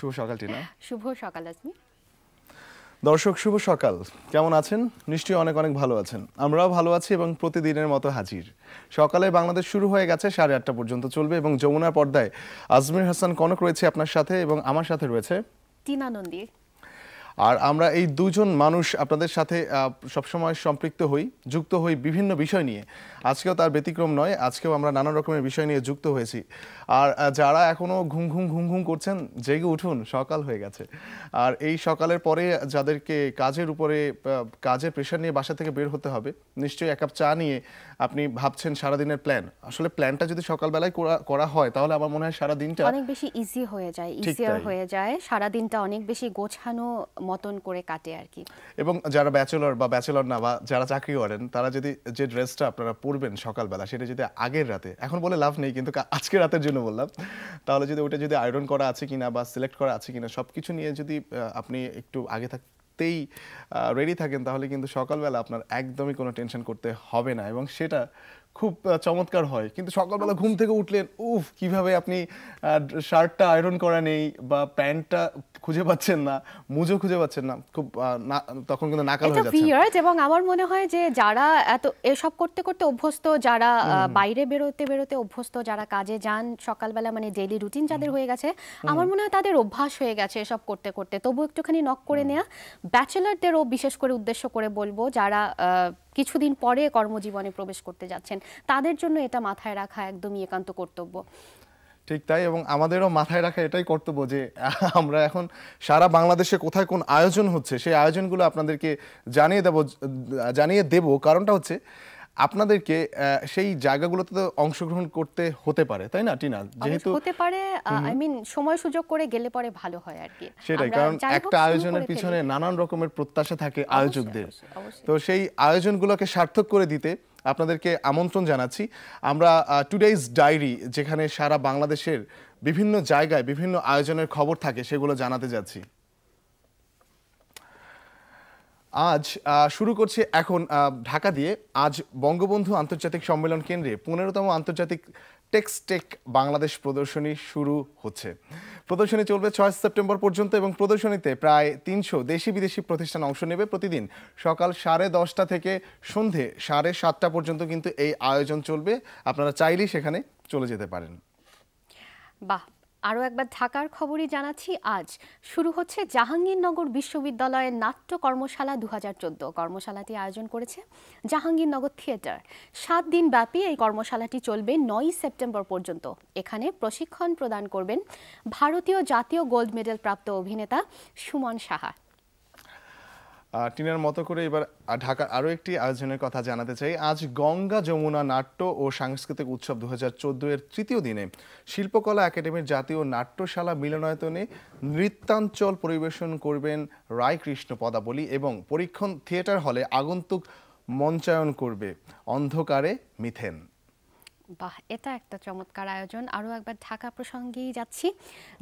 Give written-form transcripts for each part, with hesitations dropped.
শুভ সকাল টিনা। শুভ সকাল আজমি। দর্শক শুভ সকাল, কেমন আছেন? নিশ্চয়ই অনেক অনেক ভালো আছেন। আমরাও ভালো আছি এবং প্রতিদিনের মতো হাজির। সকালে বাংলাদেশ শুরু হয়ে গেছে, 8:30 পর্যন্ত চলবে এবং যমুনার পর্দায় আজমির হাসান কনক রয়েছে আপনার সাথে এবং আমার সাথে রয়েছে টিনা নন্দী। আর আমরা এই দুজন মানুষ আপনাদের সাথে সবসময় সম্পৃক্ত হই, যুক্ত হই বিভিন্ন বিষয় নিয়ে। আজকেও তার ব্যতিক্রম নয়, আজকেও আমরা নানা রকমের বিষয় নিয়ে যুক্ত হয়েছি। আর যারা এখনও ঘুম ঘুম করছেন, জেগে উঠুন, সকাল হয়ে গেছে। আর এই সকালের পরে যাদেরকে কাজের উপরে কাজের প্রেশার নিয়ে বাসা থেকে বের হতে হবে, নিশ্চয়ই এক কাপ চা নিয়ে আপনি ভাবছেন সারাদিনের প্ল্যান। আসলে প্ল্যানটা যদি সকালবেলায় করা হয় তাহলে আমার মনে হয় সারা দিনটা অনেক বেশি ইজি হয়ে যায়, ইজিয়ার হয়ে যায়, সারা দিনটা অনেক বেশি গোছানো মতন করে কাটে আর কি। এবং যারা ব্যাচেলর না বা যারা চাকরি করেন, তারা যদি যে ড্রেসটা আপনারা পরবেন সকালবেলা, সেটা যদি আগের রাতে, এখন বলে লাভ নেই কিন্তু আজকে রাতের জন্য বললাম, তাহলে যদি ওটা যদি আয়রন করা আছে কিনা বা সিলেক্ট করা আছে কিনা সব কিছু নিয়ে যদি আপনি একটু আগে থাকতেই রেডি থাকেন, তাহলে কিন্তু সকালবেলা আপনার একদমই কোনো টেনশন করতে হবে না এবং সেটা খুব চমৎকার হয়। কিন্তু সকালবেলা ঘুম থেকে উঠলেন, কিভাবে আপনি শার্টটা আয়রন করা নেই বা প্যান্টটা খুঁজে পাচ্ছেন না, মুজো খুঁজে পাচ্ছেন না, খুব তখন কিন্তু নাকাল হয়ে যাচ্ছে। এবং আমার মনে হয় যে যারা এত এসব করতে করতে অভ্যস্ত, যারা বাইরে বেরোতে অভ্যস্ত, যারা কাজে যান সকালবেলা, মানে ডেইলি রুটিন যাদের হয়ে গেছে, আমার মনে হয় তাদের অভ্যাস হয়ে গেছে এসব করতে করতে। তবু একটুখানি নক করে নেওয়া, ব্যাচেলারদেরও বিশেষ করে উদ্দেশ্য করে বলবো, যারা কিছুদিন পরে কর্মজীবনে প্রবেশ করতে যাচ্ছেন, তাদের জন্য এটা মাথায় রাখা একদমই একান্ত কর্তব্য। ঠিক তাই, এবং আমাদেরও মাথায় রাখা এটাই কর্তব্য যে আমরা এখন সারা বাংলাদেশে কোথায় কোন আয়োজন হচ্ছে সেই আয়োজনগুলো আপনাদেরকে জানিয়ে দেব। কারণটা হচ্ছে আপনাদেরকে সেই জায়গাগুলোতে তো অংশগ্রহণ করতে হতে পারে, তাই না টিনা? যেহেতু হতে পারে, সময় সুযোগ করে গেলে পরে ভালো হয় আর কি। সেটাই, কারণ একটা আয়োজনের পিছনে নানান রকমের প্রত্যাশা থাকে আয়োজকদের। তো সেই আয়োজনগুলোকে সার্থক করে দিতে আপনাদেরকে আমন্ত্রণ জানাচ্ছি। আমরা টুডেইজ ডায়েরি, যেখানে সারা বাংলাদেশের বিভিন্ন জায়গায় বিভিন্ন আয়োজনের খবর থাকে, সেগুলো জানাতে যাচ্ছি। আজ শুরু করছি এখন ঢাকা দিয়ে। আজ বঙ্গবন্ধু আন্তর্জাতিক সম্মেলন কেন্দ্রে 15তম আন্তর্জাতিক টেক্সটেক বাংলাদেশ প্রদর্শনী শুরু হচ্ছে। প্রদর্শনী চলবে 6 সেপ্টেম্বর পর্যন্ত এবং প্রদর্শনীতে প্রায় 300 দেশি বিদেশি প্রতিষ্ঠান অংশ নেবে। প্রতিদিন সকাল 10:30 থেকে সন্ধে 7:30 পর্যন্ত কিন্তু এই আয়োজন চলবে। আপনারা চাইলেই সেখানে চলে যেতে পারেন। বাহ, আরও একবার ঢাকার খবরই জানাচ্ছি। আজ শুরু হচ্ছে জাহাঙ্গীরনগর বিশ্ববিদ্যালয়ের নাট্য কর্মশালা 2014। কর্মশালাটি আয়োজন করেছে জাহাঙ্গীরনগর থিয়েটার। 7 দিন ব্যাপী এই কর্মশালাটি চলবে 9 সেপ্টেম্বর পর্যন্ত। এখানে প্রশিক্ষণ প্রদান করবেন ভারতীয় জাতীয় গোল্ড মেডেল প্রাপ্ত অভিনেতা সুমন সাহা। টিনার মতো করে এবার ঢাকার আরও একটি আয়োজনের কথা জানাতে চাই। আজ গঙ্গা যমুনা নাট্য ও সাংস্কৃতিক উৎসব 2014 এর তৃতীয় দিনে শিল্পকলা একাডেমির জাতীয় নাট্যশালা মিলনায়তনে নৃত্যাঞ্চল পরিবেশন করবেন রায়কৃষ্ণ পদাবলী এবং পরীক্ষণ থিয়েটার হলে আগন্তুক মঞ্চায়ন করবে অন্ধকারে মিথেন। বাহ, এটা একটা চমৎকার আয়োজন। আরও একবার ঢাকা প্রসঙ্গেই যাচ্ছি।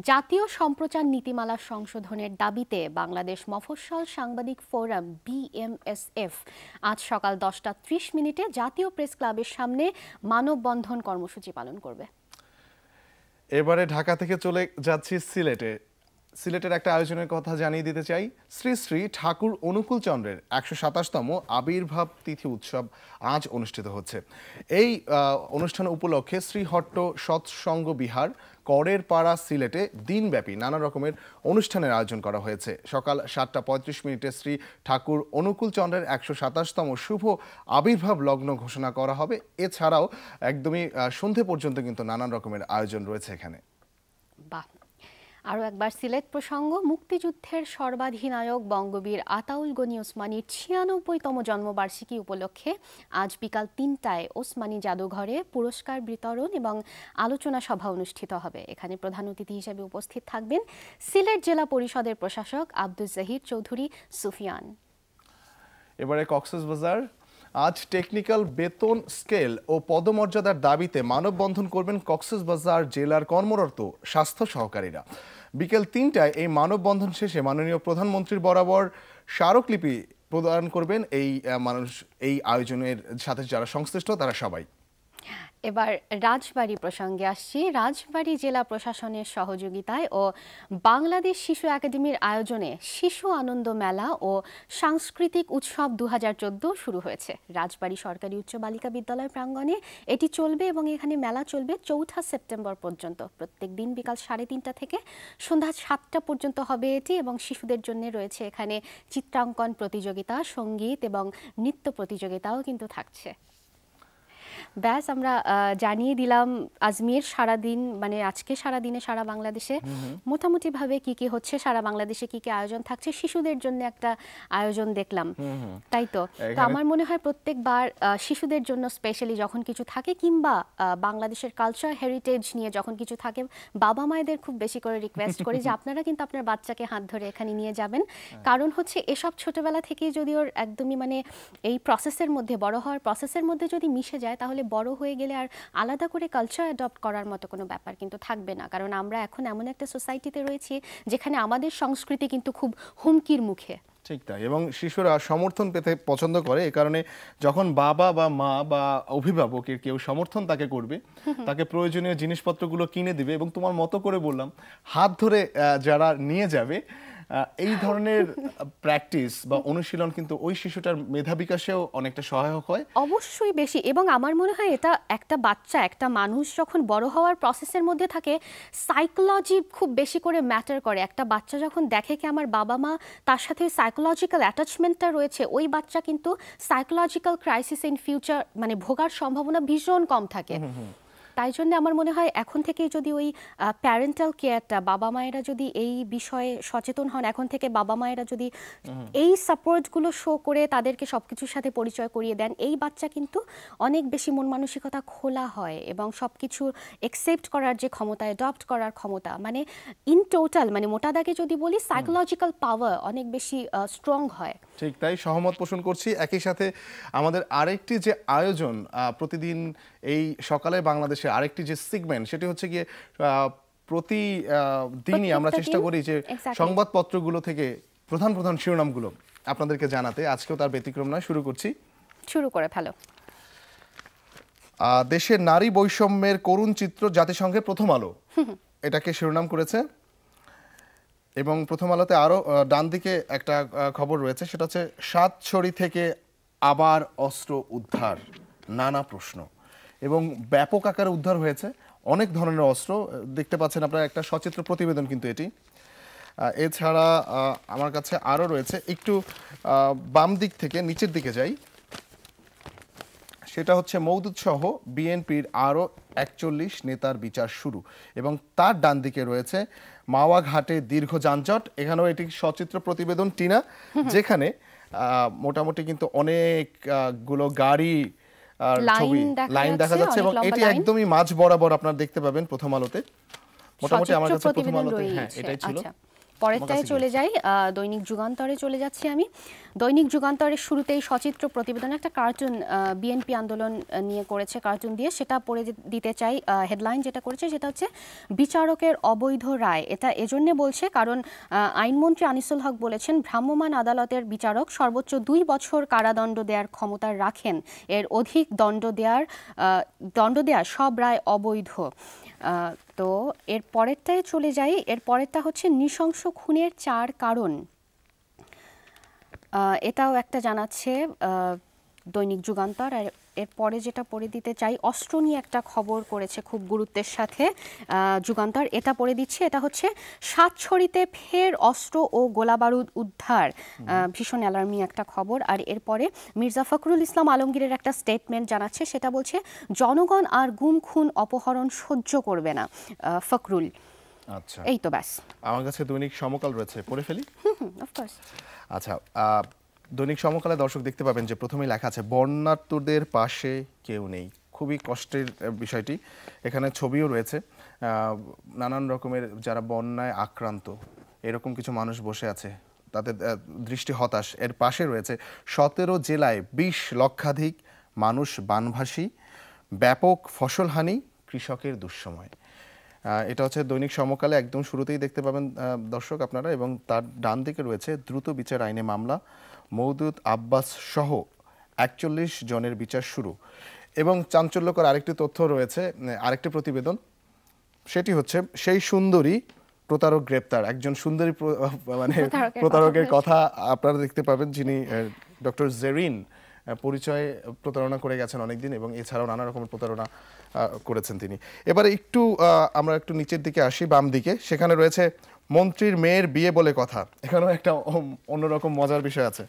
জাতীয় সম্প্রচার নীতিমালা সংশোধনের দাবিতে বাংলাদেশ মফস্বল সাংবাদিক ফোরাম BMSF আজ সকাল 10:30 জাতীয় প্রেস ক্লাবের সামনে মানববন্ধন কর্মসূচি পালন করবে। এবারে ঢাকা থেকে চলে যাচ্ছি সিলেটের একটা আয়োজনের কথা জানিয়ে দিতে চাই। শ্রী শ্রী ঠাকুর অনুকূল চন্দ্রের 127তম আবির্ভাব তিথি উৎসব আজ অনুষ্ঠিত হচ্ছে। এই অনুষ্ঠান উপলক্ষে শ্রীহট্ট সৎসঙ্গ বিহার করের পাড়া সিলেটে দিনব্যাপী নানা রকমের অনুষ্ঠানের আয়োজন করা হয়েছে। সকাল 7:35 শ্রী ঠাকুর অনুকূল চন্দ্রের 127তম শুভ আবির্ভাব লগ্ন ঘোষণা করা হবে। এছাড়াও একদমই সন্ধে পর্যন্ত কিন্তু নানান রকমের আয়োজন রয়েছে এখানে। বাহ, আরও একবার সিলেট প্রসঙ্গ। মুক্তিযুদ্ধের সর্বাধিনায়ক বঙ্গবীর আতাউল গনি ওসমানীর 96তম জন্মবার্ষিকী উপলক্ষে আজ বিকাল 3টায় ওসমানী জাদুঘরে পুরস্কার বিতরণ এবং আলোচনা সভা অনুষ্ঠিত হবে। এখানে প্রধান অতিথি হিসেবে উপস্থিত থাকবেন সিলেট জেলা পরিষদের প্রশাসক আব্দুল জাহির চৌধুরী সুফিয়ান। এবারে কক্সবাজার। আজ টেকনিক্যাল বেতন স্কেল ও পদমর্যাদার দাবিতে মানববন্ধন করবেন কক্সবাজার জেলার কর্মরত স্বাস্থ্য সহকারীরা। বিকেল 3টায় এই মানববন্ধন শেষে মাননীয় প্রধানমন্ত্রীর বরাবর স্মারকলিপি প্রদান করবেন এই আয়োজনের সাথে যারা সংশ্লিষ্ট তারা সবাই। এবার রাজবাড়ী প্রসঙ্গে আসছি। রাজবাড়ী জেলা প্রশাসনের সহযোগিতায় ও বাংলাদেশ শিশু একাডেমির আয়োজনে শিশু আনন্দ মেলা ও সাংস্কৃতিক উৎসব 2014 শুরু হয়েছে। রাজবাড়ী সরকারি উচ্চ বালিকা বিদ্যালয় প্রাঙ্গণে এটি চলবে এবং এখানে মেলা চলবে 4 সেপ্টেম্বর পর্যন্ত। প্রত্যেক দিন বিকাল 3:30 থেকে সন্ধ্যা 7টা পর্যন্ত হবে এটি, এবং শিশুদের জন্য রয়েছে এখানে চিত্রাঙ্কন প্রতিযোগিতা, সঙ্গীত এবং নৃত্য প্রতিযোগিতাও কিন্তু থাকছে। ব্যাস, আমরা জানিয়ে দিলাম আজমির সারাদিন, মানে আজকে সারাদিনে সারা বাংলাদেশে মোটামুটি ভাবে কি কি হচ্ছে, সারা বাংলাদেশে কি কি আয়োজন থাকছে। শিশুদের জন্য একটা আয়োজন দেখলাম, তাই তো। তো আমার মনে হয় প্রত্যেকবার শিশুদের জন্য স্পেশালি যখন কিছু থাকে, কিংবা বাংলাদেশের কালচার হেরিটেজ নিয়ে যখন কিছু থাকে, বাবা মায়েদের খুব বেশি করে রিকোয়েস্ট করি যে আপনারা কিন্তু আপনার বাচ্চাকে হাত ধরে এখানে নিয়ে যাবেন। কারণ হচ্ছে এসব ছোটবেলা থেকেই যদি ওর একদমই মানে এই প্রসেসের মধ্যে, বড় হওয়ার প্রসেসের মধ্যে যদি মিশে যায়, তাহলে বড় হয়ে গেলে আর আলাদা করে কালচার অ্যাডপ্ট করার মতো কোনো ব্যাপার কিন্তু থাকবে না। কারণ আমরা এখন এমন একটা সোসাইটিতে রয়েছি যেখানে আমাদের সংস্কৃতি কিন্তু খুব হুমকির মুখে। ঠিক তাই, এবং শিশুরা সমর্থন পেতে পছন্দ করে। এ কারণে যখন বাবা বা মা বা অভিভাবকের কেউ সমর্থন তাকে করবে, তাকে প্রয়োজনীয় জিনিসপত্রগুলো কিনে দিবে, এবং তোমার মতো করে বললাম হাত ধরে যারা নিয়ে যাবে, এই ধরনের প্র্যাকটিস বা অনুশীলন কিন্তু ওই শিশুটার মেধা বিকাশেও অনেকটা সহায়ক হয়। অবশ্যই বেশি। এবং আমার মনে হয় এটা একটা বাচ্চা, একটা মানুষ যখন বড় হওয়ার প্রসেসের মধ্যে থাকে, সাইকোলজি খুব বেশি করে ম্যাটার করে। একটা বাচ্চা যখন দেখে কি আমার বাবা মা তার সাথে সাইকোলজিক্যাল অ্যাটাচমেন্টটা রয়েছে, ওই বাচ্চা কিন্তু সাইকোলজিক্যাল ক্রাইসিস ইন ফিউচার মানে ভোগার সম্ভাবনা ভীষণ কম থাকে। তাই জন্য আমার মনে হয় এখন থেকেই যদি ওই প্যারেন্টাল কেয়ারটা, বাবা মায়েরা যদি এই বিষয়ে সচেতন হন, এখন থেকে বাবা মায়েরা যদি এই সাপোর্টগুলো শো করে তাদেরকে সবকিছুর সাথে পরিচয় করিয়ে দেন, এই বাচ্চা কিন্তু অনেক বেশি মন মানসিকতা খোলা হয় এবং সবকিছু একসেপ্ট করার যে ক্ষমতা, অ্যাডপ্ট করার ক্ষমতা, মানে ইন টোটাল, মানে মোটা দাগে যদি বলি, সাইকোলজিক্যাল পাওয়ার অনেক বেশি স্ট্রং হয়। ঠিক তাই, সহমত পোষণ করছি। একই সাথে আমাদের আরেকটি যে আয়োজন প্রতিদিন এই সকালে বাংলাদেশে আরেকটি যে সেগমেন্ট, সেটি হচ্ছে গিয়ে প্রতি দিনই আমরা চেষ্টা করি যে সংবাদপত্রগুলো থেকে প্রধান প্রধান শিরোনামগুলো আপনাদেরকে জানাতে। আজকেও তার ব্যতিক্রম নয়, শুরু করে ফেলো। দেশের নারী বৈষম্যের করুণ চিত্র জাতিসংঘের প্রথম আলো এটাকে শিরোনাম করেছে, এবং প্রথম আলোতে আরও ডান দিকে একটা খবর রয়েছে, সেটা হচ্ছে সাতছড়ি থেকে আবার অস্ত্র উদ্ধার, নানা প্রশ্ন, এবং ব্যাপক আকারে উদ্ধার হয়েছে অনেক ধরনের অস্ত্র। দেখতে পাচ্ছেন আপনারা একটা সচিত্র প্রতিবেদন কিন্তু এটি। এছাড়া আমার কাছে আরও রয়েছে, একটু বাম দিক থেকে নিচের দিকে যাই, সেটা হচ্ছে মওদুদ সহ বিএনপির আরও 41 নেতার বিচার শুরু, এবং তার ডান দিকে রয়েছে মাওয়া ঘাটে দীর্ঘ যানজট। এখানেও এটি সচিত্র প্রতিবেদন টিনা, যেখানে মোটামুটি কিন্তু অনেকগুলো গাড়ি আর ছবি লাইন দেখা যাচ্ছে, এবং এটি একদমই মাঝ বরাবর আপনারা দেখতে পাবেন প্রথম আলোতে। মোটামুটি আমার কাছে প্রথম আলোতে হ্যাঁ এটাই ছিল। পরেরটায় চলে যাই, দৈনিক যুগান্তরে চলে যাচ্ছি আমি। দৈনিক যুগান্তরের শুরুতেই সচিত্র প্রতিবেদন একটা কার্টুন বিএনপি আন্দোলন নিয়ে করেছে, কার্টুন দিয়ে, সেটা পড়ে দিতে চাই। হেডলাইন যেটা করেছে সেটা হচ্ছে বিচারকের অবৈধ রায়। এটা এজন্য বলছে কারণ আইনমন্ত্রী আনিসুল হক বলেছেন ভ্রাম্যমাণ আদালতের বিচারক সর্বোচ্চ 2 বছর কারাদণ্ড দেওয়ার ক্ষমতা রাখেন, এর অধিক দণ্ড দেওয়ার সব রায় অবৈধ। তো এর পরেরটায় চলে যাই। এর পরেরটা হচ্ছে নৃশংস খুনের 4 কারণ। এটাও একটা জানাচ্ছে দৈনিক যুগান্তর। আর এরপরে যেটা পড়ে দিতে চাই, অস্ত্র নিয়ে একটা খবর করেছে খুব গুরুত্বের সাথে যুগান্তর, এটা পড়ে দিচ্ছে। এটা হচ্ছে সাতছড়িতে ফের অস্ত্র ও গোলাবারুদ উদ্ধার, ভীষণ অ্যালার্মিং একটা খবর। আর এরপরে মির্জা ফখরুল ইসলাম আলমগীরের একটা স্টেটমেন্ট জানাচ্ছে, সেটা বলছে জনগণ আর গুম খুন অপহরণ সহ্য করবে না ফখরুল। আচ্ছা, এই তো ব্যাস। আমার কাছে দৈনিক সমকাল রয়েছে, পড়ে ফেলি। অফকোর্স। আচ্ছা, দৈনিক সমকালে দর্শক দেখতে পাবেন যে প্রথমেই লেখা আছে বন্যার্তদের পাশে কেউ নেই। খুবই কষ্টের বিষয়টি। এখানে ছবিও রয়েছে, নানান রকমের যারা বন্যায় আক্রান্ত এরকম কিছু মানুষ বসে আছে, তাদের দৃষ্টি হতাশ। এর পাশে রয়েছে 17 জেলায় 20 লক্ষাধিক মানুষ বানভাসী, ব্যাপক ফসলহানি, কৃষকের দুঃসময়। এটা হচ্ছে দৈনিক সমকালে একদম শুরুতেই দেখতে পাবেন দর্শক আপনারা, এবং তার ডান দিকে রয়েছে দ্রুত বিচার আইনে মামলা, মওদুদ আব্বাস সহ 41 জনের বিচার শুরু। এবং চাঞ্চল্যকর আরেকটি তথ্য রয়েছে, আরেকটি প্রতিবেদন, সেটি হচ্ছে সেই সুন্দরী প্রতারক গ্রেপ্তার। একজন সুন্দরী মানে প্রতারকের কথা আপনারা দেখতে পাবেন, যিনি ডক্টর জেরিন পরিচয়ে প্রতারণা করে গেছেন অনেকদিন, এবং এছাড়াও নানা রকমের প্রতারণা করেছেন তিনি। এবারে আমরা একটু নিচের দিকে আসি, বাম দিকে, সেখানে রয়েছে মন্ত্রীর মেয়ের বিয়ে বলে কথা। এখানেও একটা অন্যরকম মজার বিষয় আছে।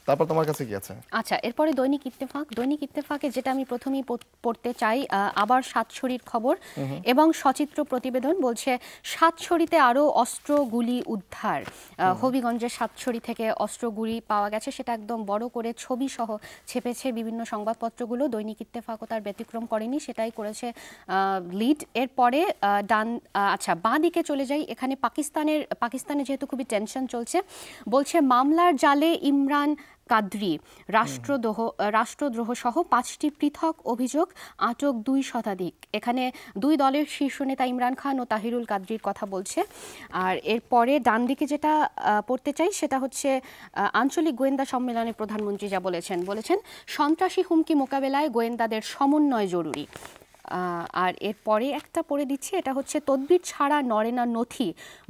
তারপর তোমার কাছে কি আছে? আচ্ছা, এরপরে দৈনিক ইত্তেফাকে যেটা আমি প্রথমেই পড়তে চাই, আবার সাতছড়ির খবর এবং সচিত্র প্রতিবেদন বলছে সাতছড়িতে আরো অস্ত্র গুলি উদ্ধার। হবিগঞ্জের সাতছড়ি থেকে অস্ত্র গুলি পাওয়া গেছে, সেটা একদম বড় করে ছবি সহ ছেপেছে বিভিন্ন সংবাদপত্রগুলো। দৈনিক ইত্তেফাকও তার ব্যতিক্রম করেনি, সেটাই করেছে লিড। এরপরে আচ্ছা, বাঁ দিকে চলে যাই। এখানে পাকিস্তানে যেহেতু খুবই টেনশন চলছে, বলছে মামলার জালে ইমরান কাদরি, রাষ্ট্রদ্রোহ সহ 5টি পৃথক অভিযোগ, আটক 2 শতাধিক। এখানে 2 দলের শীর্ষ নেতা ইমরান খান ও তাহিরুল কাদরির কথা বলছে। আর এরপরে ডান দিকে যেটা পড়তে চাই সেটা হচ্ছে আঞ্চলিক গোয়েন্দা সম্মেলনে প্রধানমন্ত্রী যা বলেছেন সন্ত্রাসী হুমকি মোকাবেলায় গোয়েন্দাদের সমন্বয় জরুরি। আর এরপরে একটা পড়ে দিচ্ছি, এটা হচ্ছে তদবির ছাড়া নড়ে না নথি,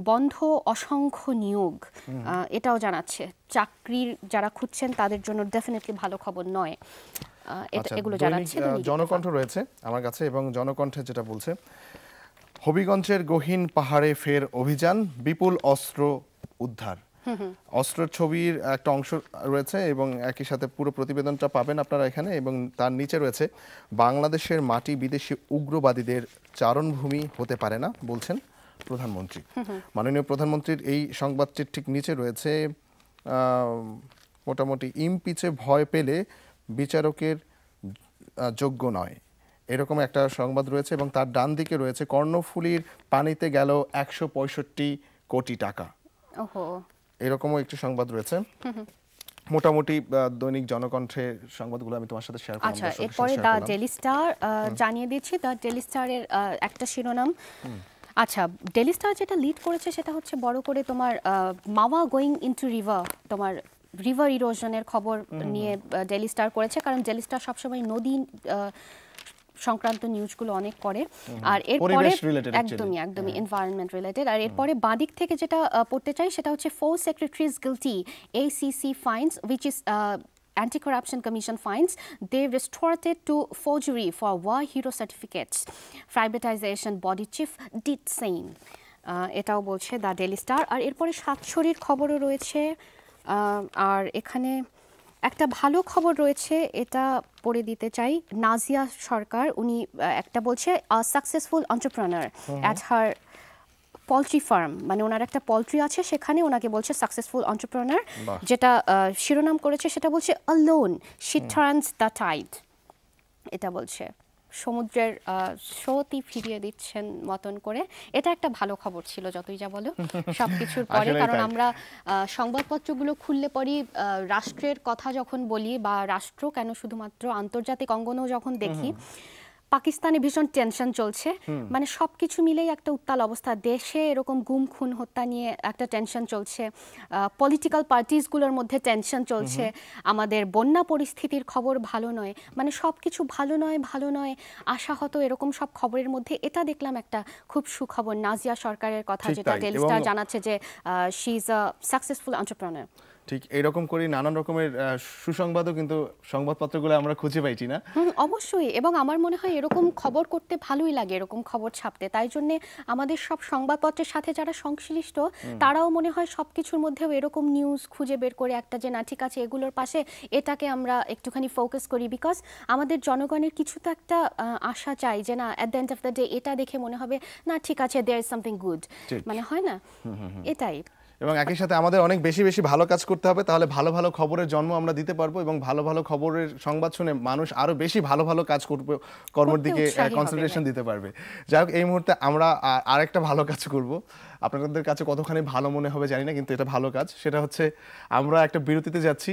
বন্ধ অসংখ্য নিয়োগ। এটাও জানাচ্ছে চাকরির যারা খুঁজছেন তাদের জন্য ডেফিনেটলি ভালো খবর নয়। এগুলো জানাচ্ছে। জনকণ্ঠ রয়েছে আমার কাছে, এবং জনকণ্ঠে যেটা বলছে, হবিগঞ্জের গহীন পাহাড়ে ফের অভিযান, বিপুল অস্ত্র উদ্ধার। অস্ত্রের ছবির একটা অংশ রয়েছে এবং একই সাথে পুরো প্রতিবেদনটা পাবেন আপনারা এখানে, এবং তার নিচে রয়েছে বাংলাদেশের মাটি বিদেশি উগ্রবাদীদের চারণভূমি হতে পারে না বলছেন প্রধানমন্ত্রী। মাননীয় প্রধানমন্ত্রীর এই সংবাদটির ঠিক নিচে রয়েছে মোটামুটি ইমপিচে ভয় পেলে বিচারকের যোগ্য নয়, এরকম একটা সংবাদ রয়েছে, এবং তার ডান দিকে রয়েছে কর্ণফুলীর পানিতে গেল 165 কোটি টাকা। এরকমও একটি সংবাদ রয়েছে। মোটামুটি দৈনিক জনকণ্ঠের সংবাদগুলো আমি তোমার সাথে শেয়ার করব। আচ্ছা, এরপরে দ্য ডেইলি স্টার জানিয়ে দিচ্ছি। দ্য ডেইলি স্টারের একটা শিরোনাম, আচ্ছা, ডেইলি স্টার যেটা লিড করেছে সেটা হচ্ছে বড় করে তোমার মাওয়া গোয়িং ইনটু রিভার, তোমার রিভার ইরোশনের খবর নিয়ে ডেইলি স্টার করেছে, কারণ ডেইলি স্টার সবসময় নদী সংক্রান্ত নিউজগুলো অনেক করে। আর এরপরে একদমই এনভায়রনমেন্ট রিলেটেড। আর এরপরে বাঁদিক থেকে যেটা পড়তে চাই সেটা হচ্ছে 4 secretaries guilty, ACC finds, which is Anti-Corruption Commission finds they resorted to forgery for war hero certificates. Privatization body chief did same. এটাও বলছে দ্য ডেইলি স্টার। আর এরপরে সাতছড়ির খবরও রয়েছে। আর এখানে একটা ভালো খবর রয়েছে, এটা পড়ে দিতে চাই। নাজিয়া সরকার, উনি একটা বলছে successful entrepreneur at her poultry farm, মানে ওনার একটা পোলট্রি আছে, সেখানে ওনাকে বলছে সাকসেসফুল এন্টারপ্রেনার। যেটা শিরোনাম করেছে সেটা বলছে alone she turns the tide. এটা বলছে সমুদ্রের স্রোতই ফিরিয়ে দিচ্ছেন মতন করে। এটা একটা ভালো খবর ছিল যতই যা বলো সবকিছুর পরে, কারণ আমরা সংবাদপত্রগুলো খুললে পরই রাষ্ট্রের কথা যখন বলি, বা রাষ্ট্র কেন শুধুমাত্র আন্তর্জাতিক অঙ্গনেও যখন দেখি, পাকিস্তানে ভীষণ টেনশন চলছে, মানে সবকিছু মিলেই একটা উত্তাল অবস্থা। দেশে এরকম গুম খুন হত্যা নিয়ে একটা টেনশন চলছে, পলিটিক্যাল পার্টিসগুলোর মধ্যে টেনশন চলছে, আমাদের বন্যা পরিস্থিতির খবর ভালো নয়, মানে সবকিছু ভালো নয় আশাহত, এরকম সব খবরের মধ্যে এটা দেখলাম একটা খুব সুখবর, নাজিয়া সরকারের কথা, যেটা ডেইলি স্টার জানাচ্ছে যে she is a successful entrepreneur. ঠিক এইরকম করে নানান রকমের সুসংবাদও কিন্তু সংবাদপত্রগুলো আমরা খুঁজে পাইছি না। অবশ্যই, এবং আমার মনে হয় এরকম খবর করতে ভালোই লাগে, এরকম খবর ছাপতে। তাই জন্য আমাদের সব সংবাদপত্রের সাথে যারা সংশ্লিষ্ট তারাও মনে হয় সবকিছুর মধ্যেও এরকম নিউজ খুঁজে বের করে একটা যে না ঠিক আছে এগুলোর পাশে এটাকে আমরা একটুখানি ফোকাস করি, বিকজ আমাদের জনগণের কিছু তো একটা আশা চাই যে না at the end of the day এটা দেখে মনে হবে না ঠিক আছে দেয়ার ইজ সামথিং গুড, মানে হয় না এটাই। এবং একই সাথে আমাদের অনেক বেশি বেশি ভালো কাজ করতে হবে, তাহলে ভালো ভালো খবরের জন্ম আমরা দিতে পারবো, এবং ভালো ভালো খবরের সংবাদ শুনে মানুষ আরো বেশি ভালো ভালো কাজ করবে, কর্মের দিকে কনসেন্ট্রেশন দিতে পারবে। যাই হোক, এই মুহূর্তে আমরা আরেকটা ভালো কাজ করব, আপনাদের কাছে কতখানি ভালো মনে হবে জানি না, কিন্তু এটা ভালো কাজ। সেটা হচ্ছে আমরা একটা বিরতিতে যাচ্ছি,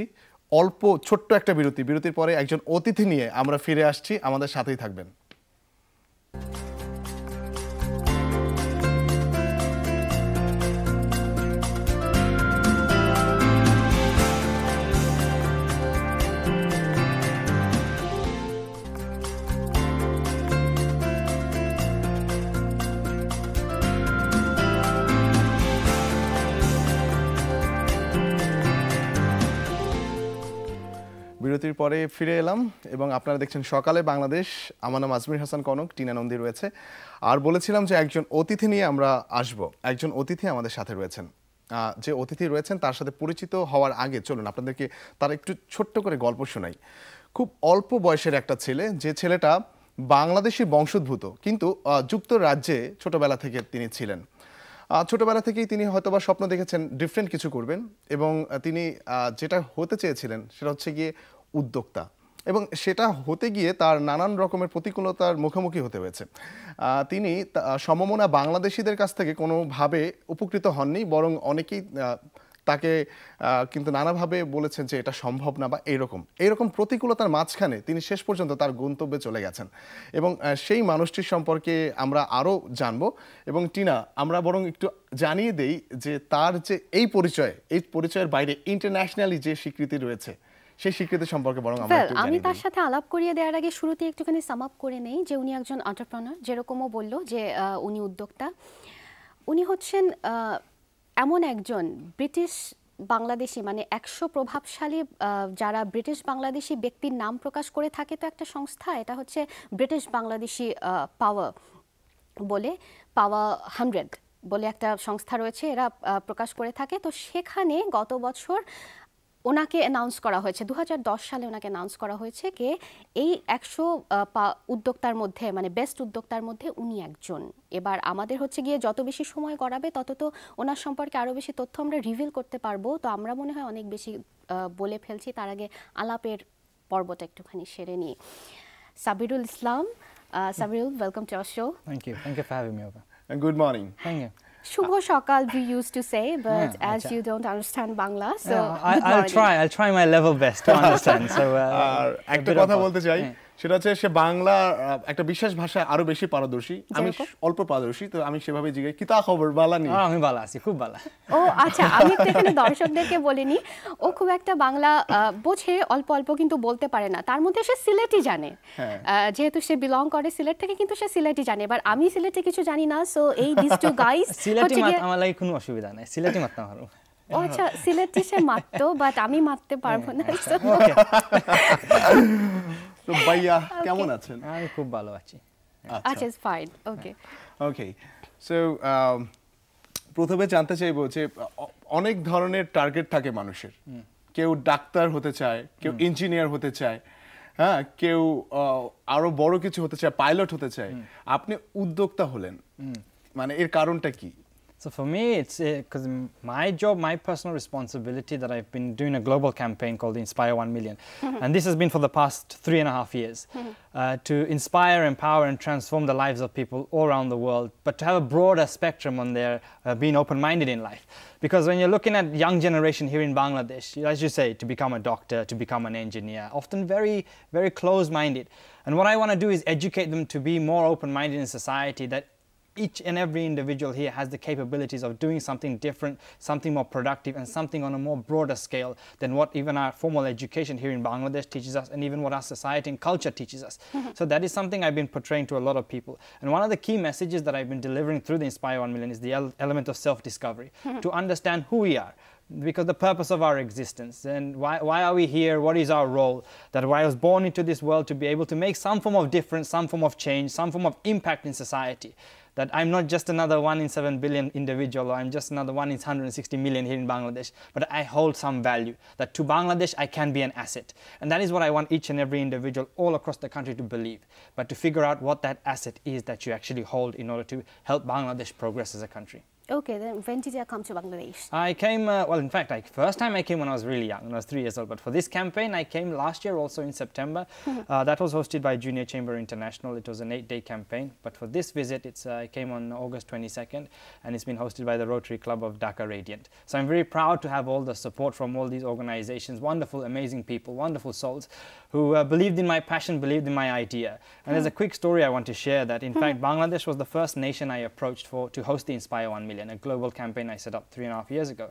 ছোট্ট একটা বিরতির পরে একজন অতিথি নিয়ে আমরা ফিরে আসছি, আমাদের সাথেই থাকবেন। বিরতির পরে ফিরে এলাম এবং আপনারা দেখছেন সকালে বাংলাদেশ। আমার নাম আজমির হাসান কনক, টিনা নন্দী রয়েছে। আর বলেছিলাম যে একজন অতিথি নিয়ে আমরা আসব। একজন অতিথি আমাদের সাথে রয়েছেন। যে অতিথি রয়েছেন তার সাথে পরিচিত হওয়ার আগে চলুন আপনাদেরকে তার একটু ছোট্ট করে গল্প শোনাই। খুব অল্প বয়সের একটা ছেলে, যে ছেলেটা বাংলাদেশি বংশোদ্ভূত, কিন্তু যুক্তরাজ্যে ছোটবেলা থেকে তিনি ছিলেন। ছোটবেলা থেকেই তিনি হয়তোবা স্বপ্ন দেখেছেন ডিফারেন্ট কিছু করবেন, এবং তিনি যেটা হতে চেয়েছিলেন সেটা হচ্ছে গিয়ে উদ্যোক্তা, এবং সেটা হতে গিয়ে তার নানান রকমের প্রতিকূলতার মুখোমুখি হতে হয়েছে। তিনি সমমনা বাংলাদেশিদের কাছ থেকে কোনোভাবে উপকৃত হননি, বরং অনেকেই তাকে কিন্তু নানাভাবে বলেছেন যে এটা সম্ভব না বা এইরকম প্রতিকূলতার মাঝখানে তিনি শেষ পর্যন্ত তার গন্তব্যে চলে গেছেন। এবং সেই মানুষটির সম্পর্কে আমরা আরও জানবো। এবং টিনা, আমরা বরং একটু জানিয়ে দেই যে তার যে এই পরিচয়ের বাইরে ইন্টারন্যাশনালি যে স্বীকৃতি রয়েছে, সেই স্বীকৃতি সম্পর্কে বরং আমরা একটু আমি তার সাথে আলাপ করিয়ে দেওয়ার আগে শুরুতে একটুখানি সাম আপ করে নেই যে উনি একজন এন্টারপ্রেনার, যেরকমও বললো যে উনি উদ্যোক্তা। উনি হচ্ছেন এমন একজন ব্রিটিশ বাংলাদেশি, মানে 100 প্রভাবশালী যারা ব্রিটিশ বাংলাদেশি ব্যক্তির নাম প্রকাশ করে থাকে তো একটা সংস্থা, এটা হচ্ছে ব্রিটিশ বাংলাদেশি পাওয়ার 100 বলে একটা সংস্থা রয়েছে, এরা প্রকাশ করে থাকে। তো সেখানে গত বছর ওনাকে অ্যানাউন্স করা হয়েছে, 2010 সালে ওনাকে অ্যানাউন্স করা হয়েছে যে এই 100 উদ্যোক্তার মধ্যে, মানে বেস্ট উদ্যোক্তার মধ্যে উনি একজন। এবার আমাদের হচ্ছে গিয়ে যত বেশি সময় গড়াবে তত তো ওনার সম্পর্কে আরও বেশি তথ্য আমরা রিভিল করতে পারবো। তো আমরা মনে হয় অনেক বেশি বলে ফেলছি, তার আগে আলাপের পর্বটা একটুখানি সেরে নিই। সাবিরুল ইসলাম, Sabirul, welcome to our show. Thank you for having me over. And good morning. Thank you. Shubho Shakal we used to say, but as you don't understand Bangla, so I'll try my level best to understand. So আর একটা কথা বলতে চাই, সেটা হচ্ছে সে বাংলা একটা বিশেষ ভাষায় আরো বেশি পারদর্শী, আমি অল্প পারদর্শী, তো আমি সেভাবে জিজ্ঞাসা কিতা খবর বালা নি। আমি বালা আছি, খুব বালা। ও আচ্ছা, আমি একটু এখানে দর্শকদেরকে বলিনি, ও খুব একটা বাংলা বোঝে অল্প অল্প, কিন্তু বলতে পারে না। তার মধ্যে সে সিলেটি জানে, যেহেতু সে বিলং করে সিলেট থেকে, কিন্তু সে সিলেটি জানে। এবার আমি সিলেটে কিছু জানি না, সো এই দিস টু গাইস সিলেটি মাত আমার লাগি কোনো অসুবিধা নাই, সিলেটি মাত না পারো। ও আচ্ছা, সিলেটি সে মারতো, বাট আমি মারতে পারবো না। তো ভাইয়া কেমন আছেন? আমি খুব ভালো আছি। আচ্ছা, it's fine, okay okay. So প্রথমে জানতে চাইবো যে অনেক ধরনের টার্গেট থাকে মানুষের। কেউ ডাক্তার হতে চায়, কেউ ইঞ্জিনিয়ার হতে চায়, হ্যাঁ, কেউ আরো বড় কিছু হতে চায়, পাইলট হতে চায়। আপনি উদ্যোক্তা হলেন, মানে এর কারণটা কি? So for me, it's because my job, my personal responsibility, that I've been doing a global campaign called Inspire 1 Million. And this has been for the past 3.5 years, to inspire, empower and transform the lives of people all around the world, but to have a broader spectrum on their being open-minded in life. Because when you're looking at young generation here in Bangladesh, as you say, to become a doctor, to become an engineer, often very, very closed-minded. And what I want to do is educate them to be more open-minded in society, that each and every individual here has the capabilities of doing something different, something more productive, and something on a more broader scale than what even our formal education here in Bangladesh teaches us, and even what our society and culture teaches us. So that is something I've been portraying to a lot of people. And one of the key messages that I've been delivering through the Inspire 1 Million is the element of self-discovery, to understand who we are. Because the purpose of our existence, and why are we here, what is our role, that I was born into this world to be able to make some form of difference, some form of change, some form of impact in society. That I'm not just another 1 in 7 billion individual, or I'm just another 1 in 160 million here in Bangladesh, but I hold some value, that to Bangladesh I can be an asset. And that is what I want each and every individual all across the country to believe, but to figure out what that asset is that you actually hold in order to help Bangladesh progress as a country. Okay, then when did you come to Bangladesh? I came, well, in fact, first time I came when I was really young, when I was 3 years old. But for this campaign, I came last year also in September. That was hosted by Junior Chamber International. It was an 8-day campaign. But for this visit, I came on August 22nd, and it's been hosted by the Rotary Club of Dhaka Radiant. So I'm very proud to have all the support from all these organizations, wonderful, amazing people, wonderful souls, who believed in my passion, believed in my idea. And there's a quick story I want to share, that in fact, Bangladesh was the first nation I approached to host the Inspire 1 Million, a global campaign I set up 3.5 years ago.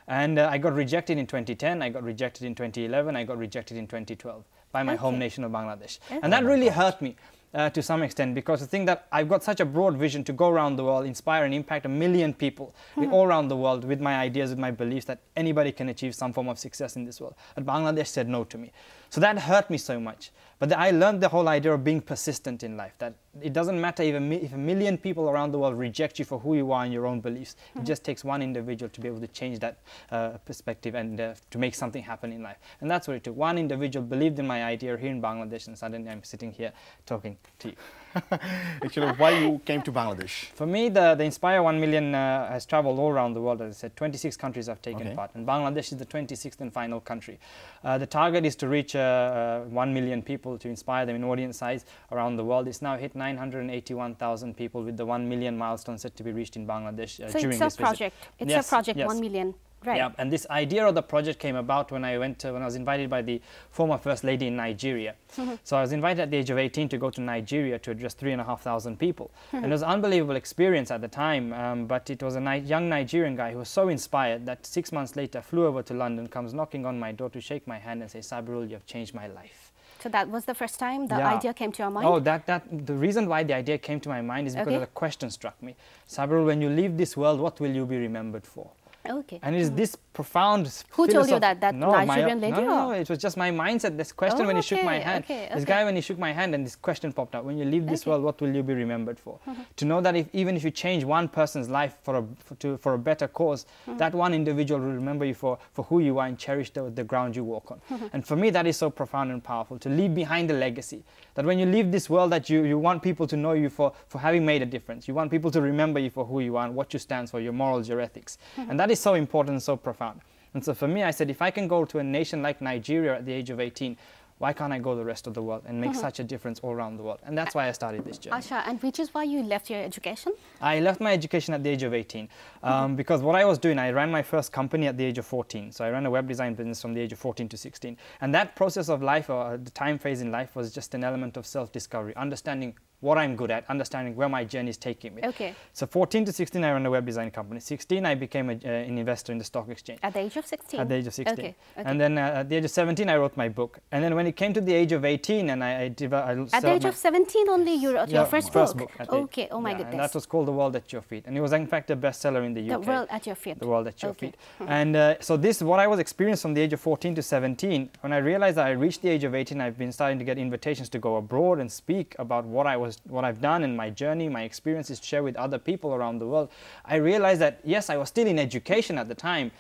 And I got rejected in 2010, I got rejected in 2011, I got rejected in 2012 by my home nation of Bangladesh. And that really hurt me. To some extent, because I think that I've got such a broad vision to go around the world, inspire and impact 1 million people all around the world with my ideas, with my beliefs, that anybody can achieve some form of success in this world. But Bangladesh said no to me. So that hurt me so much. But I learned the whole idea of being persistent in life, that it doesn't matter if a million people around the world reject you for who you are and your own beliefs. It just takes one individual to be able to change that perspective and to make something happen in life. And that's what it took. One individual believed in my idea here in Bangladesh, and suddenly I'm sitting here talking to you. Actually, why you came to Bangladesh? For me, the Inspire 1 Million has traveled all around the world. As I said, 26 countries have taken part, and Bangladesh is the 26th and final country. The target is to reach 1 million people, to inspire them in audience size around the world. It's now hit 981,000 people, with the 1 million milestone set to be reached in Bangladesh during this visit. It's a project, 1 million. Right. Yeah, and this idea of the project came about when I was invited by the former First Lady in Nigeria. So I was invited at the age of 18 to go to Nigeria to address 3,500 people. And it was an unbelievable experience at the time, but it was a young Nigerian guy who was so inspired that 6 months later flew over to London, comes knocking on my door to shake my hand and say, Sabirul, you have changed my life. So that was the first time the idea came to your mind? Oh, the reason why the idea came to my mind is because the question struck me. Sabirul, when you leave this world, what will you be remembered for? Okay. And it is this profound... Who told you that? That Nigerian lady? No, it was just my mindset. This question when he shook my hand. This guy, when he shook my hand, and this question popped up. When you leave this world, what will you be remembered for? To know that even if you change one person's life for a better cause, that one individual will remember you for who you are and cherish the ground you walk on. And for me, that is so profound and powerful, to leave behind a legacy. That when you leave this world, that you want people to know you for having made a difference. You want people to remember you for who you are and what you stand for, your morals, your ethics. And that is so important and so profound. And so for me, I said, if I can go to a nation like Nigeria at the age of 18, why can't I go the rest of the world and make such a difference all around the world? And that's why I started this journey. Asha, and which is why you left your education? I left my education at the age of 18 because what I was doing, I ran my first company at the age of 14. So I ran a web design business from the age of 14 to 16. And that process of life, or the time phase in life, was just an element of self-discovery, understanding what I'm good at, understanding where my journey is taking me. Okay. So 14 to 16, I ran a web design company. 16, I became an investor in the stock exchange. At the age of 16? At the age of 16. Okay. And then at the age of 17, I wrote my book. And then when it came to the age of 18, and at the age of 17 only, you wrote your first book? Okay, oh my goodness. And that was called The World at Your Feet. And it was in fact a bestseller in the UK. The World at Your Feet. The World at Your Feet. And so this, what I was experiencing from the age of 14 to 17, when I realized that I reached the age of 18, I've been starting to get invitations to go abroad and speak about what I've done and my journey, my experiences, to share with other people around the world. I realized that, yes, I was still in education at the time,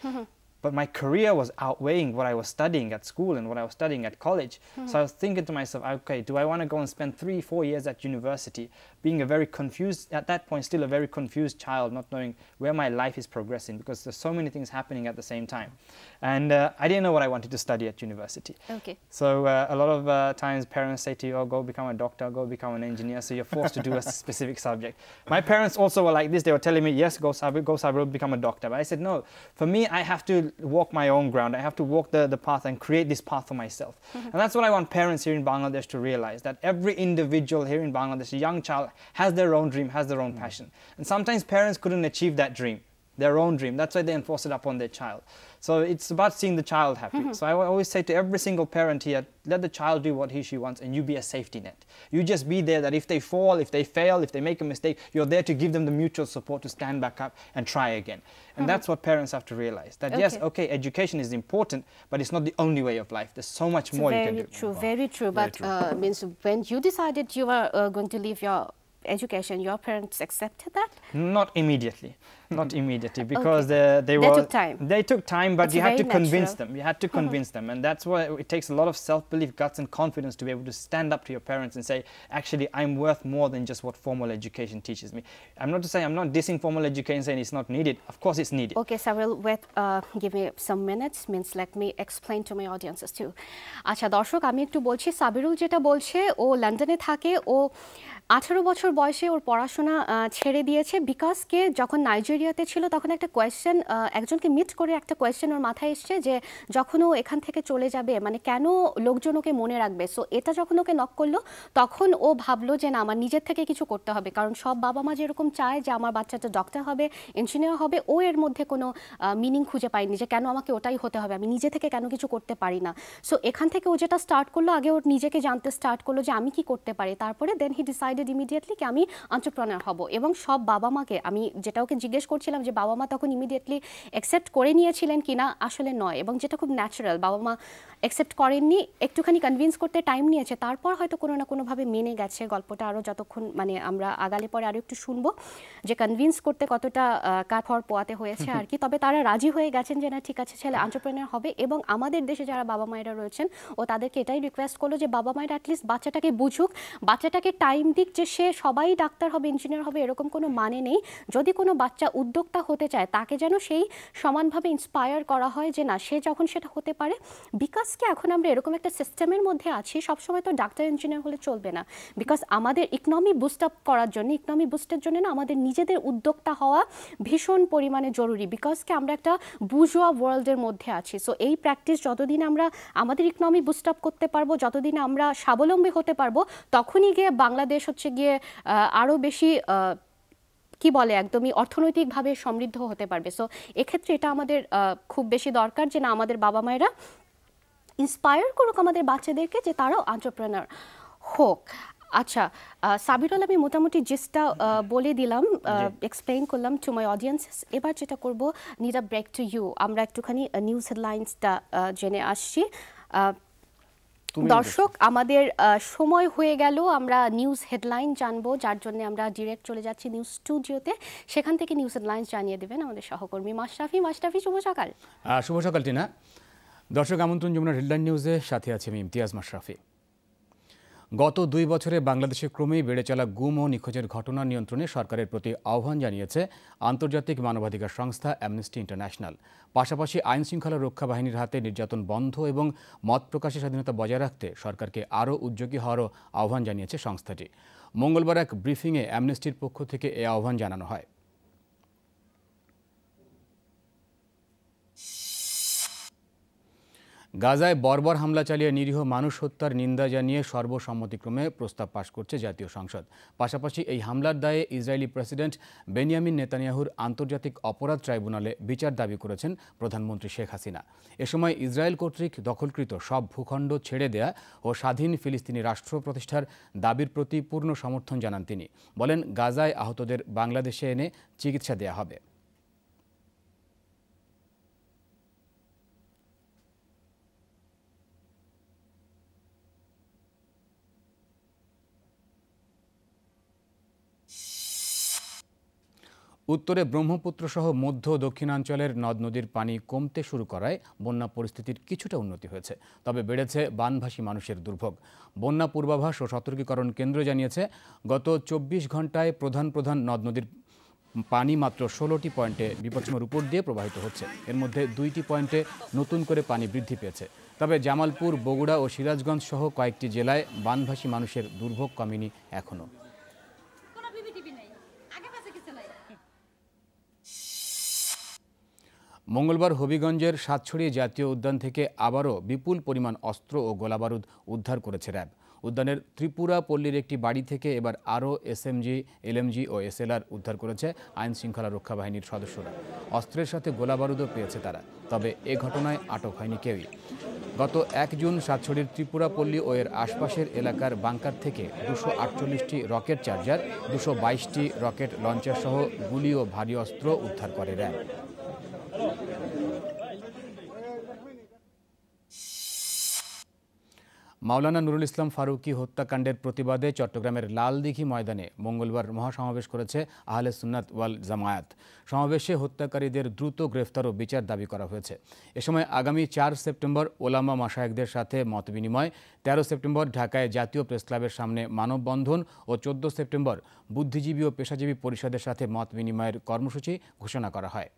but my career was outweighing what I was studying at school and what I was studying at college. So I was thinking to myself, okay, do I want to go and spend 3-4 years at university, being a very confused, at that point, still a very confused child, not knowing where my life is progressing, because there's so many things happening at the same time. And I didn't know what I wanted to study at university. Okay. So a lot of times parents say to you, oh, go become a doctor, go become an engineer. So you're forced to do a specific subject. My parents also were like this. They were telling me, yes, go Sabirul, become a doctor. But I said, no, for me, I have to walk my own ground. I have to walk the path and create this path for myself. And that's what I want parents here in Bangladesh to realize, that every individual here in Bangladesh, a young child, has their own dream, has their own passion. And sometimes parents couldn't achieve that dream, their own dream. That's why they enforce it upon their child. So it's about seeing the child happy. So I always say to every single parent here, let the child do what she wants, and you be a safety net. You just be there, that if they fall, if they fail, if they make a mistake, you're there to give them the mutual support to stand back up and try again. And that's what parents have to realize, that yes, okay, education is important, but it's not the only way of life. There's so much more you can do. Very true. But means when you decided you were going to leave your education, your parents accepted that? Not immediately. Not immediately, because they took time. They took time, but it's you had to convince them. You had to convince them, and that's why it takes a lot of self-belief, guts, and confidence to be able to stand up to your parents and say, actually, I'm worth more than just what formal education teaches me. I'm not dissing formal education, saying it's not needed. Of course, it's needed. Okay, Sabirul, wait, give me some minutes. Means let me explain to my audiences too. আচ্ছা দর্শক, আমি একটু বলছি, সাবিরুল যেটা বলছে, ও লন্ডনে থাকে, ও 18 বছর বয়সে ওর পড়াশোনা ছেড়ে দিয়েছে বিকজ কে যখন নাইজেরিয়াতে ছিল তখন একটা কোয়েশ্চেন, একজনকে মিট করে একটা কোয়েশ্চেন ওর মাথায় এসছে যে যখন ও এখান থেকে চলে যাবে, মানে কেন লোকজন ওকে মনে রাখবে। সো এটা যখন ওকে নক করলো তখন ও ভাবলো যে না, আমার নিজের থেকে কিছু করতে হবে, কারণ সব বাবা মা যেরকম চায় যে আমার বাচ্চাটা ডক্টর হবে, ইঞ্জিনিয়ার হবে, ও এর মধ্যে কোনো মিনিং খুঁজে পায়নি যে কেন আমাকে ওটাই হতে হবে, আমি নিজে থেকে কেন কিছু করতে পারি না। সো এখান থেকে ও যেটা স্টার্ট করলো, আগে ওর নিজেকে জানতে স্টার্ট করলো যে আমি কি করতে পারি, তারপরে দেন হি ডিসাইডেড ইমিডিয়েটলি কি আমি এন্টারপ্রেনার হব। এবং সব বাবা মাকে আমি যেটা ওকে জিজ্ঞেস করছিলাম যে বাবা মা তখন ইমিডিয়েটলি অ্যাকসেপ্ট করে নিয়েছিলেন কিনা, আসলে নয়। এবং যেটা খুব ন্যাচারাল, বাবা মা অ্যাকসেপ্ট করেননি, একটুখানি কনভিন্স করতে টাইম নিয়েছে, তারপর হয়তো কোনো না কোনোভাবে মেনে গেছে। গল্পটা আরও যতক্ষণ মানে আমরা আগালে পরে আরও একটু শুনবো যে কনভিন্স করতে কতটা কাঠ হওয়ার পোয়াতে হয়েছে আর কি। তবে তারা রাজি হয়ে গেছেন যে না ঠিক আছে ছেলে এন্টারপ্রেনার হবে। এবং আমাদের দেশে যারা বাবা মায়েরা রয়েছেন ও তাদেরকে এটাই রিকোয়েস্ট করলো যে বাবা মায়েরা অ্যাটলিস্ট বাচ্চাটাকে বুঝুক, বাচ্চাটাকে টাইম দিক, যে সে সবাই ডাক্তার হবে ইঞ্জিনিয়ার হবে এরকম কোনো মানে নেই। যদি কোনো বাচ্চা উদ্যোক্তা হতে চায় তাকে যেন সেই সমানভাবে ইন্সপায়ার করা হয় যে না সে যখন সেটা হতে পারে। বিকজ কি এখন আমরা এরকম একটা সিস্টেমের মধ্যে আছি, সবসময় তো ডাক্তার ইঞ্জিনিয়ার হলে চলবে না। বিকজ আমাদের ইকোনমি বুস্ট আপ করার জন্য, ইকোনমি বুস্টের জন্য না আমাদের নিজেদের উদ্যোক্তা হওয়া ভীষণ পরিমাণে জরুরি। বিকজ কি আমরা একটা বুর্জোয়া ওয়ার্ল্ডের মধ্যে আছি। সো এই প্র্যাকটিস যতদিন আমরা আমাদের ইকোনমি বুস্ট আপ করতে পারবো, যতদিন আমরা স্বাবলম্বী হতে পারবো, তখনই গিয়ে বাংলাদেশ হচ্ছে গিয়ে আরও বেশি কি বলে একদমই অর্থনৈতিকভাবে সমৃদ্ধ হতে পারবে। সো এক্ষেত্রে এটা আমাদের খুব বেশি দরকার যে না আমাদের বাবা মায়েরা ইন্সপায়ার করুক আমাদের বাচ্চাদেরকে যে তারাও এন্টারপ্রেনার হোক। আচ্ছা সাবিরুল, আমি মোটামুটি জিসটা বলে দিলাম, এক্সপ্লেইন করলাম টু মাই অডিয়েন্স। এবার যেটা করব, need a break to you, আমরা একটুখানি নিউজ হেডলাইন্সটা জেনে আসছি। দর্শক আমাদের সময় হয়ে গেল, আমরা নিউজ হেডলাইন জানবো, যার জন্য আমরা ডিরেক্ট চলে যাচ্ছি নিউজ স্টুডিওতে। সেখান থেকে নিউজ হেডলাইন্স জানিয়ে দেবেন আমাদের সহকর্মী মাশরাফি। মাশরাফি, শুভ সকাল। শুভ সকাল টিনা। দর্শক আমন্ত্রণ যমুনা হেডলাইন নিউজে, সাথে আছে আমি ইমতিয়াজ মাশরাফি। গত 2 বছরে বাংলাদেশে ক্রমেই বেড়ে চলা গুম ও নিখোঁজের ঘটনা নিয়ন্ত্রণে সরকারের প্রতি আহ্বান জানিয়েছে আন্তর্জাতিক মানবাধিকার সংস্থা অ্যামনেস্টি ইন্টারন্যাশনাল। পাশাপাশি আইন শৃঙ্খলা রক্ষা বাহিনীর হাতে নির্যাতন বন্ধ এবং মত প্রকাশের স্বাধীনতা বজায় রাখতে সরকারকে আরও উদ্যোগী হওয়ারও আহ্বান জানিয়েছে সংস্থাটি। মঙ্গলবার এক ব্রিফিংয়ে অ্যামনেস্টির পক্ষ থেকে এ আহ্বান জানানো হয়। গাজায় বর্বর হামলা চালিয়ে নিরীহ মানুষ হত্যার নিন্দা জানিয়ে সর্বসম্মতিক্রমে প্রস্তাব পাশ করছে জাতীয় সংসদ। পাশাপাশি এই হামলার দায়ে ইসরায়েলি প্রেসিডেন্ট বেনিয়ামিন নেতানিয়াহুর আন্তর্জাতিক অপরাধ ট্রাইব্যুনালে বিচার দাবি করেছেন প্রধানমন্ত্রী শেখ হাসিনা। এ সময় ইসরায়েল কর্তৃক দখলকৃত সব ভূখণ্ড ছেড়ে দেয়া ও স্বাধীন ফিলিস্তিনি রাষ্ট্র প্রতিষ্ঠার দাবির প্রতি পূর্ণ সমর্থন জানান তিনি। বলেন, গাজায় আহতদের বাংলাদেশে এনে চিকিৎসা দেয়া হবে। উত্তরে ব্রহ্মপুত্র সহ মধ্য ও দক্ষিণাঞ্চলের নদ নদীর পানি কমতে শুরু করায় বন্যা পরিস্থিতির কিছুটা উন্নতি হয়েছে, তবে বেড়েছে বানভাসী মানুষের দুর্ভোগ। বন্যা পূর্বাভাস ও সতর্কীকরণ কেন্দ্র জানিয়েছে, গত 24 ঘন্টায় প্রধান প্রধান নদ নদীর পানি মাত্র 16টি পয়েন্টে বিপদসীমার উপর দিয়ে প্রবাহিত হচ্ছে। এর মধ্যে 2টি পয়েন্টে নতুন করে পানি বৃদ্ধি পেয়েছে। তবে জামালপুর, বগুড়া ও সিরাজগঞ্জ সহ কয়েকটি জেলায় বানভাসী মানুষের দুর্ভোগ কমেনি এখনও। মঙ্গলবার হবিগঞ্জের সাতছড়ি জাতীয় উদ্যান থেকে আবারও বিপুল পরিমাণ অস্ত্র ও গোলাবারুদ উদ্ধার করেছে র্যাব। উদ্যানের ত্রিপুরা পল্লীর একটি বাড়ি থেকে এবার আরও এসএমজি, এলএমজি ও এসএলআর উদ্ধার করেছে আইন শৃঙ্খলা রক্ষা বাহিনীর সদস্যরা। অস্ত্রের সাথে গোলাবারুদও পেয়েছে তারা, তবে এ ঘটনায় আটক হয়নি কেউই। গত 1 জুন সাতছড়ির ত্রিপুরা পল্লী ও এর আশপাশের এলাকার বাংকার থেকে 248টি রকেট চার্জার, 222টি রকেট লঞ্চার সহ গুলি ও ভারী অস্ত্র উদ্ধার করে র্যাব। মাওলানা নুরুল ইসলাম ফারুকী হত্যাকাণ্ডের প্রতিবাদে চট্টগ্রামের লালদিঘি ময়দানে মঙ্গলবার মহাসমাবেশ করেছে আহলে সুন্নাত ওয়াল জামায়াত। সমাবেশে হত্যাকারীদের দ্রুত গ্রেফতার ও বিচার দাবি করা হয়েছে। এ সময় আগামী 4 সেপ্টেম্বর ওলামা মাশায়েখদের সাথে মতবিনিময়, 13 সেপ্টেম্বর ঢাকায় জাতীয় প্রেসক্লাবের সামনে মানববন্ধন ও 14 সেপ্টেম্বর বুদ্ধিজীবী ও পেশাজীবী পরিষদের সাথে মতবিনিময়ের কর্মসূচি ঘোষণা করা হয়।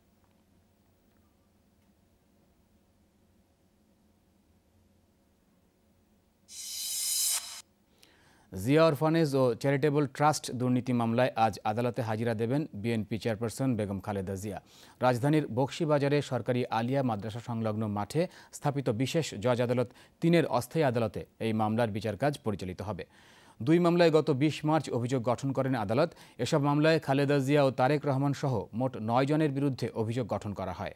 জিয়া অরফানেজ ও চ্যারিটেবল ট্রাস্ট দুর্নীতি মামলায় আজ আদালতে হাজিরা দেবেন বিএনপি চেয়ারপারসন বেগম খালেদা জিয়া। রাজধানীর বকশীবাজারে সরকারি আলিয়া মাদ্রাসা সংলগ্ন মাঠে স্থাপিত বিশেষ জজ আদালত 3-এর অস্থায়ী আদালতে এই মামলার বিচার কাজ পরিচালিত হবে। 2 মামলায় গত 20 মার্চ অভিযোগ গঠন করেন আদালত। এসব মামলায় খালেদা জিয়া ও তারেক রহমান সহ মোট 9 জনের বিরুদ্ধে অভিযোগ গঠন করা হয়।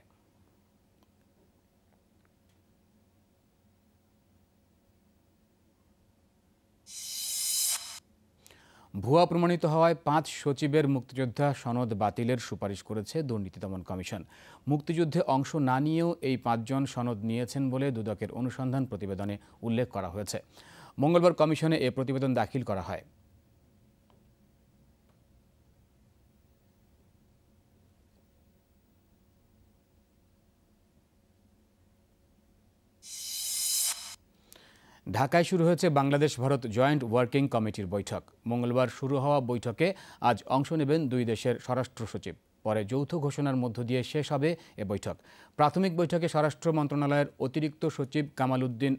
ভুয়া প্রমাণিত হওয়ায় 5 সচিবের মুক্তিযোদ্ধা সনদ বাতিলের সুপারিশ করেছে দুর্নীতি দমন কমিশন। মুক্তিযুদ্ধে অংশ না নিয়েও এই 5 জন সনদ নিয়েছেন বলে দুদকের অনুসন্ধান প্রতিবেদনে উল্লেখ করা হয়েছে। মঙ্গলবার কমিশনে এ প্রতিবেদন দাখিল করা হয়। ঢাকায় শুরু হয়েছে বাংলাদেশ ভারত জয়েন্ট ওয়ার্কিং কমিটির বৈঠক। মঙ্গলবার শুরু হওয়া বৈঠকে আজ অংশ নেবেন দুই দেশের স্বরাষ্ট্র সচিব। পরে যৌথ ঘোষণার মধ্য দিয়ে শেষ হবে এ বৈঠক। প্রাথমিক বৈঠকে স্বরাষ্ট্র মন্ত্রণালয়ের অতিরিক্ত সচিব কামাল উদ্দিন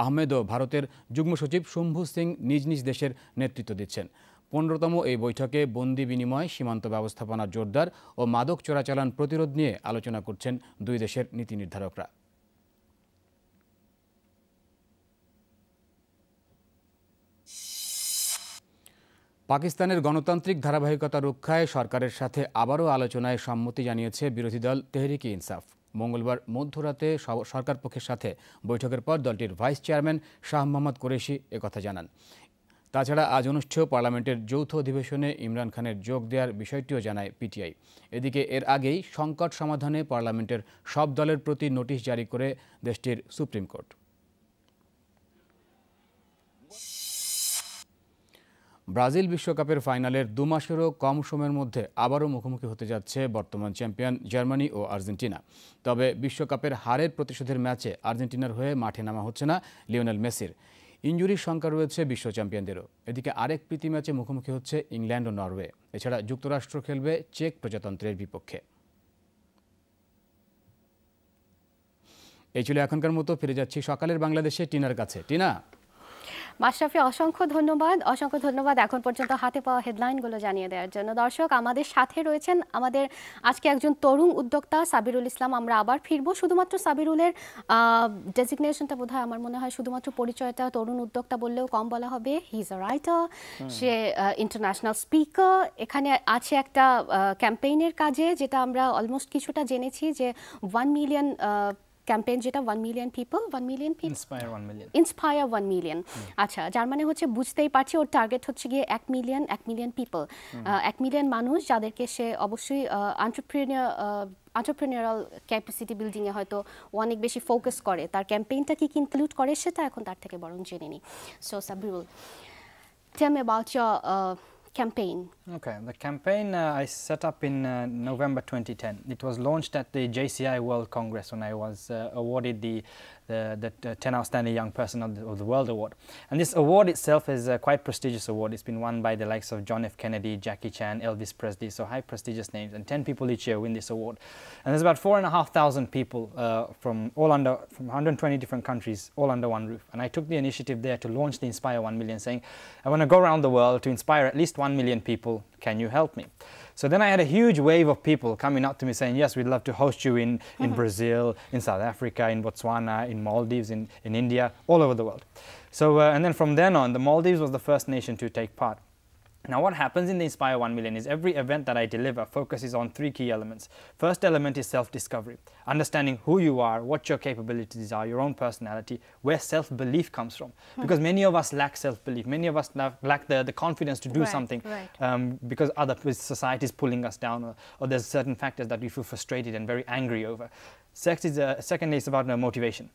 আহমেদ ও ভারতের যুগ্ম সচিব শম্ভু সিং নিজ নিজ দেশের নেতৃত্ব দিচ্ছেন। 15তম এই বৈঠকে বন্দি বিনিময়, সীমান্ত ব্যবস্থাপনা জোরদার ও মাদক চোরাচালান প্রতিরোধ নিয়ে আলোচনা করছেন দুই দেশের নীতি নির্ধারকরা। পাকিস্তানের গণতান্ত্রিক ধারাবাহিকতা রক্ষায় সরকারের সাথে আবারও আলোচনায় সম্মতি জানিয়েছে বিরোধী দল তেহরিকে ইনসাফ। মঙ্গলবার মধ্যরাতে সরকার পক্ষের সাথে বৈঠকের পর দলটির ভাইস চেয়ারম্যান শাহ মোহাম্মদ কুরেশি একথা জানান। তাছাড়া আজ অনুষ্ঠেয় পার্লামেন্টের যৌথ অধিবেশনে ইমরান খানের যোগ দেওয়ার বিষয়টিও জানায় পিটিআই। এদিকে এর আগেই সংকট সমাধানে পার্লামেন্টের সব দলের প্রতি নোটিশ জারি করে দেশটির সুপ্রিম কোর্ট। ব্রাজিল বিশ্বকাপের ফাইনালের 2 মাসেরও কম সময়ের মধ্যে আবারও মুখোমুখি হতে যাচ্ছে বর্তমান চ্যাম্পিয়ন জার্মানি ও আর্জেন্টিনা। তবে বিশ্বকাপের হারের প্রতিশোধের ম্যাচে আর্জেন্টিনার হয়ে মাঠে নামা হচ্ছে না লিওনেল মেসির। ইনজুরির শঙ্কা রয়েছে বিশ্ব চ্যাম্পিয়নদেরও। এদিকে আরেক প্রীতি ম্যাচে মুখোমুখি হচ্ছে ইংল্যান্ড ও নরওয়ে। এছাড়া যুক্তরাষ্ট্র খেলবে চেক প্রজাতন্ত্রের বিপক্ষে। এই ছিল এখনকার মতো। ফিরে যাচ্ছি সকালের বাংলাদেশে টিনার কাছে। টিনা। মাশরাফি, অসংখ্য ধন্যবাদ এখন পর্যন্ত হাতে পাওয়া হেডলাইনগুলো জানিয়ে দেওয়ার জন্য। দর্শক, আমাদের সাথে রয়েছেন আমাদের আজকে একজন তরুণ উদ্যোক্তা সাবিরুল ইসলাম। আমরা আবার ফিরবো। শুধুমাত্র সাবিরুলের ডেজিগনেশনটা বোধহয় আমার মনে হয় শুধুমাত্র পরিচয়টা তরুণ উদ্যোক্তা বললেও কম বলা হবে। He is a writer, say international speaker. এখানে আছে একটা ক্যাম্পেইনের কাজে, যেটা আমরা অলমোস্ট কিছুটা জেনেছি, যে 1 মিলিয়ন ক্যাম্পেইন, যেটা 1 মিলিয়ন পিপল ইন্সপায়ার 1 মিলিয়ন। আচ্ছা, যার মানে হচ্ছে বুঝতেই পারছি ওর টার্গেট হচ্ছে গিয়ে 1 মিলিয়ন পিপল, 1 মিলিয়ন মানুষ, যাদেরকে সে অবশ্যই এন্টারপ্রেনিউরাল ক্যাপাসিটি বিল্ডিংয়ে হয়তো অনেক বেশি ফোকাস করে। তার ক্যাম্পেইনটা কি ইনক্লুড করে সেটা এখন তার থেকে বরং জেনে নিই। So Sabirul, tell me about your campaign. Okay, the campaign I set up in November 2010. It was launched at the JCI World Congress when I was awarded the 10 Outstanding Young Person of the World Award. And this award itself is a quite prestigious award. It's been won by the likes of John F. Kennedy, Jackie Chan, Elvis Presley, so high prestigious names. And 10 people each year win this award. And there's about 4,500 people from 120 different countries, all under one roof. And I took the initiative there to launch the Inspire 1 Million, saying, I want to go around the world to inspire at least 1 million people. Can you help me? So then I had a huge wave of people coming up to me saying, yes, we'd love to host you in Brazil, in South Africa, in Botswana, in Maldives, in India, all over the world. So, and then from then on, the Maldives was the first nation to take part. Now, what happens in the Inspire 1 Million is every event that I deliver focuses on 3 key elements. First element is self-discovery, understanding who you are, what your capabilities are, your own personality, where self-belief comes from. Because many of us lack self-belief, many of us lack the confidence to do something because society is pulling us down, or there's certain factors that we feel frustrated and very angry over. Secondly, it's about motivation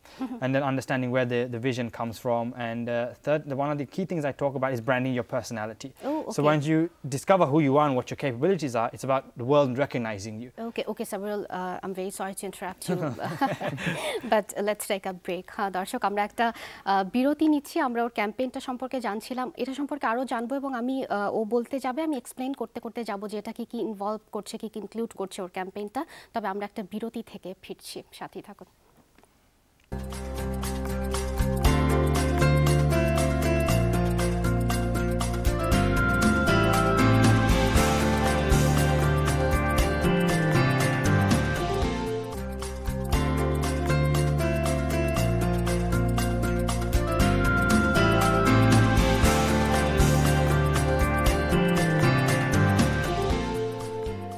and then understanding where the vision comes from. And third, one of the key things I talk about is branding your personality. Oh, okay. So once you discover who you are and what your capabilities are, it's about the world recognizing you. Okay, Sabril, I'm very sorry to interrupt you, but let's take a break. দর্শক, আমরা একটা বিরতি নিচ্ছি। আমরা ওর ক্যাম্পেইনটা সম্পর্কে জানছিলাম, এটা সম্পর্কে আরও জানবো, এবং ও বলতে যাবে, আমি এক্সপ্লেইন করতে যাবো যে এটা কি ইনভলভ করছে, কি ইনক্লুড করছে ওর ক্যাম্পেইনটা। তবে আমরা একটা বিরতি থেকে ফিরছি, সাথেই থাকুন।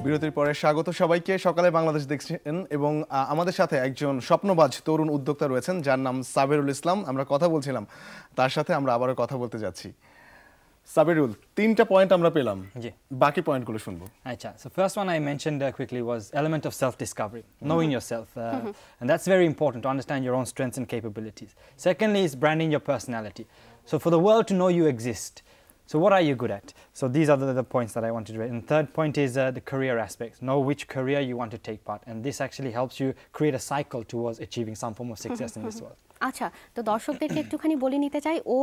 বিরতির পরে স্বাগত সবাইকে। সকালে বাংলাদেশ দেখছেন এবং আমাদের সাথে একজন স্বপ্নবাজ তরুণ উদ্যোক্তা রয়েছেন যার নাম সাবিরুল ইসলাম। আমরা কথা বলছিলাম তার সাথে, আমরা আবারও কথা বলতে যাচ্ছি। সাবিরুল, 3টা পয়েন্ট আমরা পেলাম, জি। বাকি পয়েন্টগুলো শুনবো। Acha. So first one I mentioned quickly was element of self-discovery, knowing yourself, and that's very important to understand your own strengths and capabilities. Secondly is branding your personality. So for the world to know you exist. So what are you good at? So these are the points that I wanted to raise. And third point is the career aspects. Know which career you want to take part, and this actually helps you create a cycle towards achieving some form of success in this world. আচ্ছা, তো দর্শকদেরকে একটুখানি বলে নিতে চাই, ও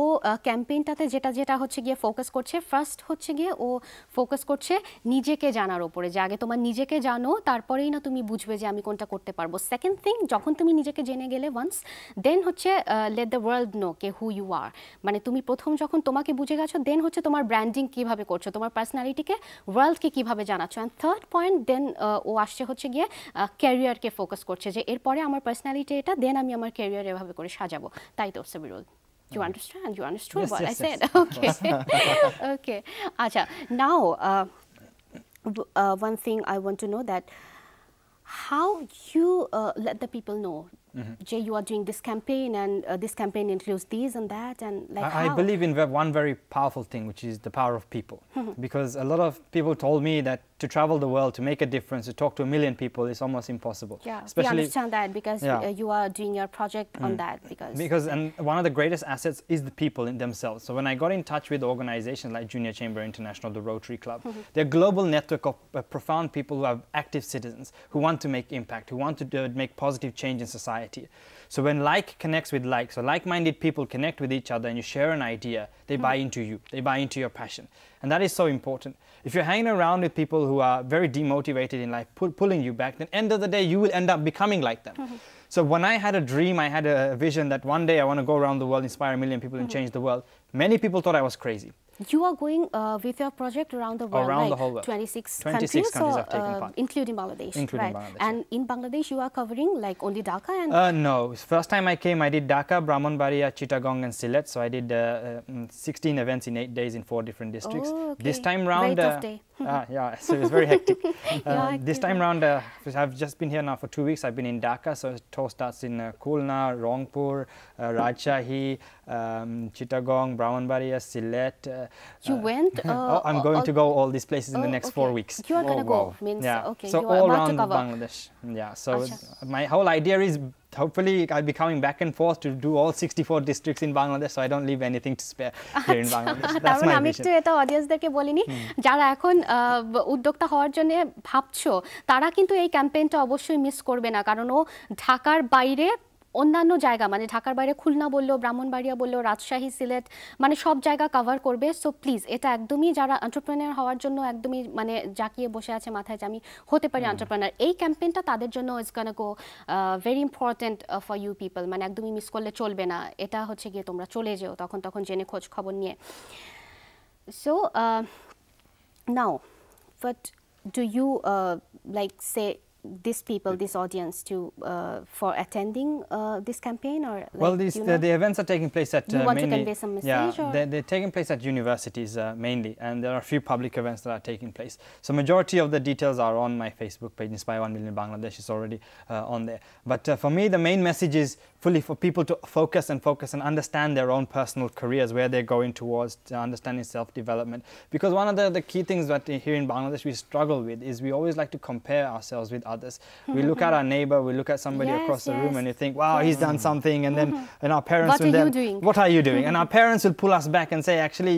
ক্যাম্পেইনটাতে যেটা হচ্ছে গিয়ে ফোকাস করছে, ফার্স্ট হচ্ছে গিয়ে ও ফোকাস করছে নিজেকে জানার উপরে, যে আগে তোমার নিজেকে জানো, তারপরেই না তুমি বুঝবে যে আমি কোনটা করতে পারবো। সেকেন্ড থিং, যখন তুমি নিজেকে জেনে গেলে ওয়ান্স, দেন হচ্ছে লেট দ্য ওয়ার্ল্ড নো কে হু ইউ আর, মানে তুমি প্রথম যখন তোমাকে বুঝে গেছো, দেন হচ্ছে তোমার ব্র্যান্ডিং কিভাবে করছো, তোমার পার্সোনালিটিকে ওয়ার্ল্ডকে কিভাবে জানাচ্ছ। অ্যান্ড থার্ড পয়েন্ট, দেন ও আসছে হচ্ছে গিয়ে ক্যারিয়ারকে ফোকাস করছে, যে এরপরে আমার পার্সোনালিটি এটা, দেন আমি আমার ক্যারিয়ার এভাবে করে সাজাবো। তাই তো Sabirul? You understand? You understood Yes, what yes, I said? yes, Okay. Okay. Acha. Now, one thing I want to know that how you let the people know Jay, you are doing this campaign, and this campaign includes these and that, and like I believe in one very powerful thing, which is the power of people. Because a lot of people told me that to travel the world, to make a difference, to talk to 1 million people is almost impossible. Yeah, we Especially understand that because you are doing your project on that. Because and one of the greatest assets is the people in themselves. So when I got in touch with organizations like Junior Chamber International, the Rotary Club, they're a global network of profound people who are active citizens, who want to make impact, who want to make positive change in society. So when like connects with like, so like-minded people connect with each other and you share an idea, they buy into you, they buy into your passion. And that is so important. If you're hanging around with people who are very demotivated in life, pulling you back, then end of the day, you will end up becoming like them. So when I had a dream, I had a vision that one day I want to go around the world, inspire 1 million people and change the world. Many people thought I was crazy. you are going with your project around the world, Around like the whole world. 26 countries or, have taken part. including Bangladesh, Including right? Bangladesh, And in Bangladesh, you are covering like only Dhaka and No, first time I came, I did Dhaka, Brahmanbaria, Chittagong and Sylhet. So I did 16 events in 8 days in 4 different districts. Oh, okay. This time round, Very tough day. yeah, so it was very hectic. Yeah, This time round, I've just been here now for 2 weeks. I've been in Dhaka, so tour starts in Khulna, Rangpur, Rajshahi, Chittagong, Brahmanbaria, Sylhet. you went. I'm going to go all these places in the next 4 okay. weeks. You are gonna go, means Yeah, okay. so you are all about to around cover. Bangladesh. Yeah, so Acha. my whole idea is hopefully I'll be coming back and forth to do all 64 districts in Bangladesh, so I don't leave anything to spare here in Bangladesh. তার That's মানে my আমি vision. একটু এটা অডিয়েন্সদেরকে বলিনি, যারা এখন উদ্যোক্তা হওয়ার জন্য ভাবছো, তারা কিন্তু এই ক্যাম্পেইনটা অবশ্যই মিস করবে না, কারণ ও ঢাকার বাইরে অন্যান্য জায়গা, মানে ঢাকার বাইরে খুলনা বললো, ব্রাহ্মণবাড়িয়া বললো, রাজশাহী, সিলেট, মানে সব জায়গা কভার করবে। সো প্লিজ, এটা একদমই যারা এন্টারপ্রেনার হওয়ার জন্য একদমই মানে জাকিয়ে বসে আছে মাথায় যে আমি হতে পারি এন্টারপ্রেনার, এই ক্যাম্পেইনটা তাদের জন্য is gonna go very important for you people, মানে একদমই মিস করলে চলবে না। এটা হচ্ছে গিয়ে তোমরা চলে যেও তখন জেনে খোঁজ খবর নিয়ে। So now, what do you like say these people, this audience, to for attending this campaign, or like, Well, these you know, the events are taking place at You want to mainly, convey some message, or? they're taking place at universities mainly, and there are a few public events that are taking place. So majority of the details are on my Facebook page, Inspire 1 Million Bangladesh is already on there. But for me, the main message is fully for people to focus and understand their own personal careers, where they're going towards, understanding self-development. Because one of the key things that here in Bangladesh we struggle with is we always like to compare ourselves with others. We look at our neighbor, we look at somebody Yes, across the room, yes. and you think, wow, he's done something, and then and our parents What will are you then, doing? what are you doing? And our parents will pull us back and say, actually,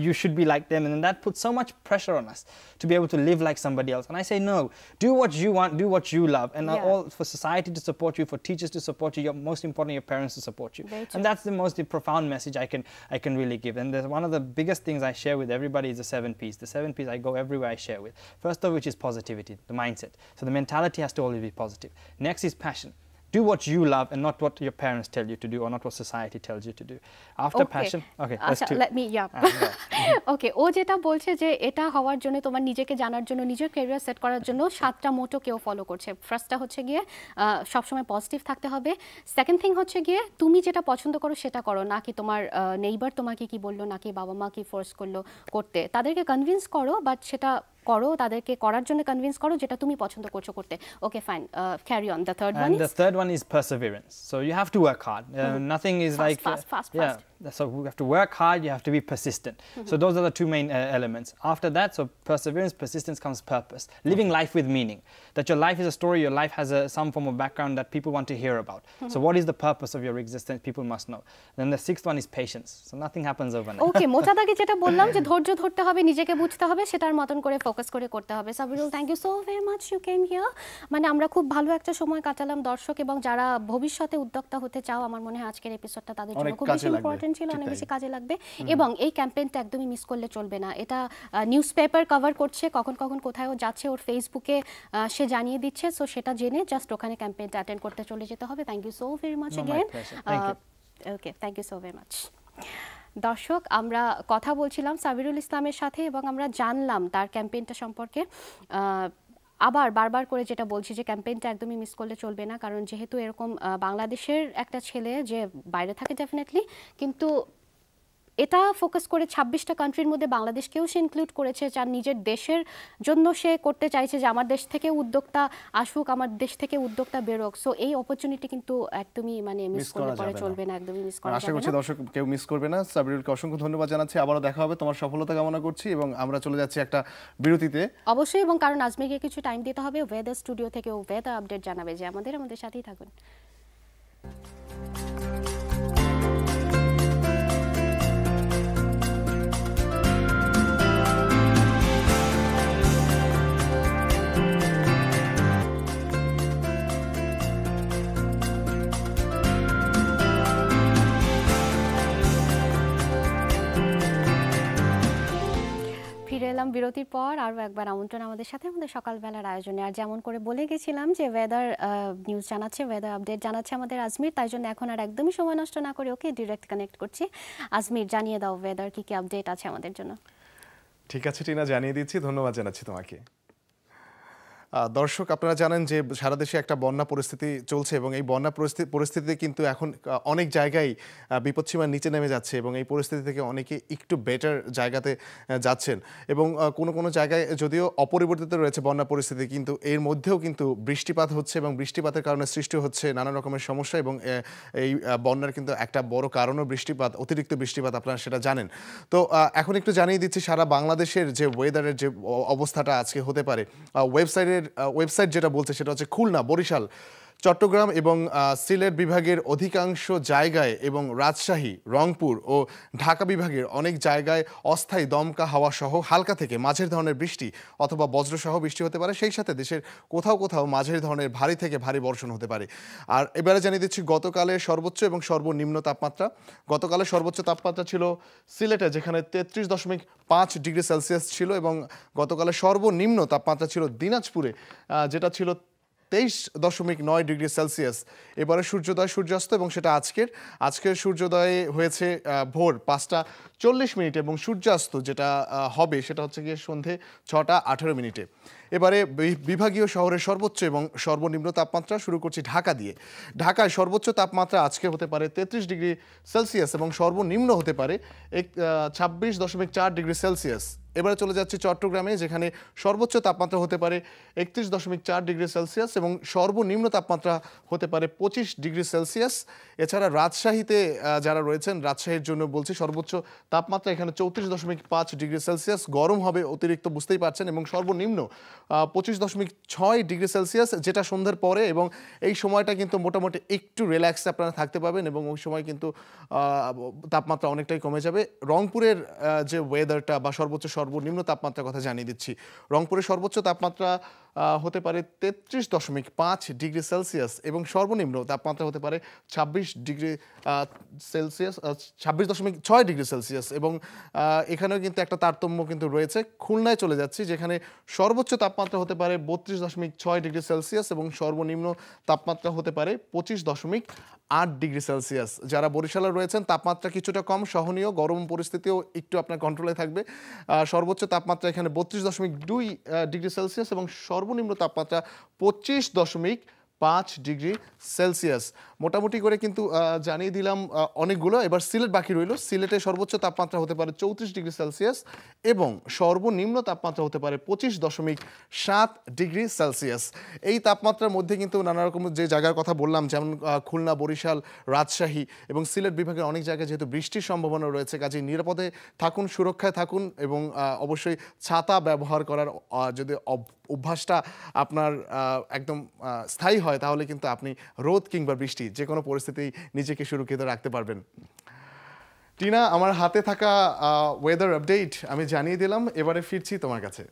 you should be like them, and then that puts so much pressure on us to be able to live like somebody else. And I say, no, do what you want, do what you love, and Yeah. all for society to support you, for teachers to support you, most importantly, your parents to support you. Very true. And that's the most profound message I can really give. And there's one of the biggest things I share with everybody is the 7 P's. The 7 P's I go everywhere I share with. First of which is positivity, the mindset. So the mentality has to always be positive. Next is passion. Do what you love and not what your parents tell you to do, or not what society tells you to do. After passion, okay, that's two. let me ওকে, ও যেটা বলছে যে এটা হওয়ার জন্য, তোমার নিজেকে জানার জন্য, নিজের ক্যারিয়ার সেট করার জন্য 7টা মোটো কেউ ফলো করছে। ফার্স্টটা হচ্ছে গিয়ে সবসময় পজিটিভ থাকতে হবে। সেকেন্ড থিং হচ্ছে গিয়ে তুমি যেটা পছন্দ করো সেটা করো, না কি তোমার নেইবার তোমাকে কি বললো, নাকি বাবা মা কি ফোর্স করলো করতে, তাদেরকে কনভিন্স করো, বাট সেটা করো, তাদেরকে করার জন্য কনভিন্স করো যেটা তুমি পছন্দ করছো করতে। Okay fine, carry on. The third one And is the third one is perseverance. So you have to work hard. Nothing is Fast, like fast. yeah. So you have to work hard. You have to be persistent. So those are the two main elements. After that, so perseverance, persistence comes purpose. Living life with meaning. That your life is a story. Your life has some form of background that people want to hear about. So what is the purpose of your existence? People must know. Then the sixth one is patience. So nothing happens overnight. ওকে, মোচাদাকে যেটা বললাম যে ধৈর্য ধরতে হবে, নিজেকে বুঝতে হবে, সেটার মতন করে ফোকাস করে করতে হবে। Sabirul, thank you so very much, you came here. মানে আমরা খুব ভালো একটা সময় কাটালাম। দর্শক এবং যারা ভবিষ্যতে উদ্যোক্তা হতে চাও, আমার মনে হয় আজকের এপিসোডটা তাদের জন্য খুব বেশি ইম্পর্টেন্ট ছিল, অনেক বেশি কাজে লাগবে। এবং এই ক্যাম্পেইনটা একদমই মিস করলে চলবে না। এটা নিউজ পেপার কভার করছে, কখন কখন কোথাও যাচ্ছে, ওর ফেসবুকে সে জানিয়ে দিচ্ছে। সো সেটা জেনে জাস্ট ওখানে ক্যাম্পেইনটা অ্যাটেন্ড করতে চলে যেতে হবে। Thank you so very much again. Okay, thank you so very much. দর্শক, আমরা কথা বলছিলাম সাবিরুল ইসলামের সাথে এবং আমরা জানলাম তার ক্যাম্পেইনটা সম্পর্কে। আবার বারবার করে যেটা বলছি যে ক্যাম্পেইনটা একদমই মিস করলে চলবে না, কারণ যেহেতু এরকম বাংলাদেশের একটা ছেলে যে বাইরে থাকে ডেফিনেটলি, কিন্তু এটা ফোকাস করে 26টা কান্ট্রির মধ্যে বাংলাদেশকেও সে ইনক্লুড করেছে। যার নিজের দেশের জন্য সে করতে চাইছে যে আমার দেশ থেকে উদ্যোক্তা আসুক, আমার দেশ থেকে উদ্যোক্তা বেরোক। সো এই অপরচুনিটি কিন্তু একদমই মানে মিস করলে পরে চলবে না, একদমই মিস করা যাবে না। আশা করছি দর্শক কেউ মিস করবে না। সাবিরুলকে অসংখ্য ধন্যবাদ জানাচ্ছি, আবারও দেখা হবে, তোমার সফলতা কামনা করছি এবং আমরা চলে যাচ্ছি একটা বিরতিতে অবশ্যই। এবং কারণ আজমিরকে কিছু টাইম দিতে হবে, ওয়েদার স্টুডিও থেকে ওয়েদার আপডেট জানাবে যে আমাদের সাথেই থাকুন। ফিরে এলাম বিরতির পর। আরও একবার আমন্ত্রণ আমাদের সাথে আমাদের সকালবেলার আয়োজনে। আর যেমন করে বলে গেছিলাম যে ওয়েদার নিউজ জানাচ্ছে, ওয়েদার আপডেট জানাচ্ছে আমাদের আজমির, তাই জন্য এখন আর একদমই সময় নষ্ট না করে ওকে ডিরেক্ট কানেক্ট করছি। আজমির, জানিয়ে দাও ওয়েদার কি কি আপডেট আছে আমাদের জন্য। ঠিক আছে টিনা, জানিয়ে দিচ্ছি, ধন্যবাদ জানাচ্ছি তোমাকে। দর্শক, আপনারা জানেন যে সারা দেশে একটা বন্যা পরিস্থিতি চলছে এবং এই বন্যা পরিস্থিতিতে কিন্তু এখন অনেক জায়গায় বিপদসীমার নিচে নেমে যাচ্ছে এবং এই পরিস্থিতি থেকে অনেকে একটু বেটার জায়গাতে যাচ্ছেন এবং কোনো জায়গায় যদিও অপরিবর্তিত রয়েছে বন্যা পরিস্থিতি, কিন্তু এর মধ্যেও কিন্তু বৃষ্টিপাত হচ্ছে এবং বৃষ্টিপাতের কারণে সৃষ্টি হচ্ছে নানা রকমের সমস্যা এবং এই বন্যার কিন্তু একটা বড় কারণও বৃষ্টিপাত, অতিরিক্ত বৃষ্টিপাত, আপনারা সেটা জানেন। তো এখন একটু জানিয়ে দিচ্ছি সারা বাংলাদেশের যে ওয়েদারের যে অবস্থাটা আজকে হতে পারে। ওয়েবসাইট যেটা বলছে সেটা হচ্ছে খুলনা, বরিশাল, চট্টগ্রাম এবং সিলেট বিভাগের অধিকাংশ জায়গায় এবং রাজশাহী, রংপুর ও ঢাকা বিভাগের অনেক জায়গায় অস্থায়ী দমকা হাওয়া সহ হালকা থেকে মাঝের ধরনের বৃষ্টি অথবা বজ্রসহ বৃষ্টি হতে পারে। সেই সাথে দেশের কোথাও কোথাও মাঝের ধরনের ভারী থেকে ভারী বর্ষণ হতে পারে। আর এবারে জানিয়ে দিচ্ছি গতকালের সর্বোচ্চ এবং সর্বনিম্ন তাপমাত্রা। গতকালের সর্বোচ্চ তাপমাত্রা ছিল সিলেটে, যেখানে 33.5 ডিগ্রি সেলসিয়াস ছিল এবং গতকালের সর্বনিম্ন তাপমাত্রা ছিল দিনাজপুরে, যেটা ছিল 23.9 ডিগ্রি সেলসিয়াস। এবারে সূর্যোদয় সূর্যাস্ত এবং সেটা আজকের সূর্যোদয়ে হয়েছে ভোর 5:40 এবং সূর্যাস্ত যেটা হবে সেটা হচ্ছে গিয়ে সন্ধে 6:18। এবারে বিভাগীয় শহরের সর্বোচ্চ এবং সর্বনিম্ন তাপমাত্রা শুরু করছি ঢাকা দিয়ে। ঢাকায় সর্বোচ্চ তাপমাত্রা আজকে হতে পারে 33 ডিগ্রি সেলসিয়াস এবং সর্বনিম্ন হতে পারে 26.4 ডিগ্রি সেলসিয়াস। এবারে চলে যাচ্ছে চট্টগ্রামে, যেখানে সর্বোচ্চ তাপমাত্রা হতে পারে 31.4 ডিগ্রি সেলসিয়াস এবং সর্বনিম্ন তাপমাত্রা হতে পারে 25 ডিগ্রি সেলসিয়াস। এছাড়া রাজশাহীতে যারা রয়েছেন, রাজশাহীর জন্য বলছি, সর্বোচ্চ তাপমাত্রা এখানে 34.5 ডিগ্রি সেলসিয়াস, গরম হবে অতিরিক্ত, বুঝতেই পারছেন, এবং সর্বনিম্ন 25.6 ডিগ্রি সেলসিয়াস, যেটা সন্ধ্যার পরে এবং এই সময়টা কিন্তু মোটামুটি একটু রিল্যাক্সে আপনারা থাকতে পাবেন এবং ওই সময় কিন্তু তাপমাত্রা অনেকটাই কমে যাবে। রংপুরের যে ওয়েদারটা বা সর্বনিম্ন তাপমাত্রার কথা জানিয়ে দিচ্ছি। রংপুরের সর্বোচ্চ তাপমাত্রা হতে পারে 33.5 ডিগ্রি সেলসিয়াস এবং সর্বনিম্ন তাপমাত্রা হতে পারে 26 ডিগ্রি সেলসিয়াস, 26.6 ডিগ্রি সেলসিয়াস এবং এখানেও কিন্তু একটা তারতম্য কিন্তু রয়েছে। খুলনায় চলে যাচ্ছি, যেখানে সর্বোচ্চ তাপমাত্রা হতে পারে 32.6 ডিগ্রি সেলসিয়াস এবং সর্বনিম্ন তাপমাত্রা হতে পারে 25.8 ডিগ্রি সেলসিয়াস। যারা বরিশালে রয়েছেন, তাপমাত্রা কিছুটা কম, সহনীয়, গরম পরিস্থিতিও একটু আপনার কন্ট্রোলে থাকবে। সর্বোচ্চ তাপমাত্রা এখানে 32.2 ডিগ্রি সেলসিয়াস এবং সর্বনিম্ন তাপমাত্রা 25.5 ডিগ্রি সেলসিয়াস। মোটামুটি করে কিন্তু জানিয়ে দিলাম অনেকগুলো। এবার সিলেট বাকি রইল। সিলেটে সর্বোচ্চ তাপমাত্রা হতে পারে 34°C এবং সর্বনিম্ন তাপমাত্রা হতে পারে 25.7 ডিগ্রি সেলসিয়াস। এই তাপমাত্রার মধ্যে কিন্তু নানা রকম যে জায়গার কথা বললাম, যেমন খুলনা, বরিশাল, রাজশাহী এবং সিলেট বিভাগের অনেক জায়গায় যেহেতু বৃষ্টির সম্ভাবনা রয়েছে, কাজেই নিরাপদে থাকুন, সুরক্ষায় থাকুন এবং অবশ্যই ছাতা ব্যবহার করার যদি অভ্যাসটা আপনার একদম স্থায়ী হয়, তাহলে কিন্তু আপনি রোদ কিংবা বৃষ্টি যে কোনো পরিস্থিতিই নিজেকে সুরক্ষিত রাখতে পারবেন। টিনা, আমার হাতে থাকা ওয়েদার আপডেট আমি জানিয়ে দিলাম, এবারে ফিরছি তোমার কাছে।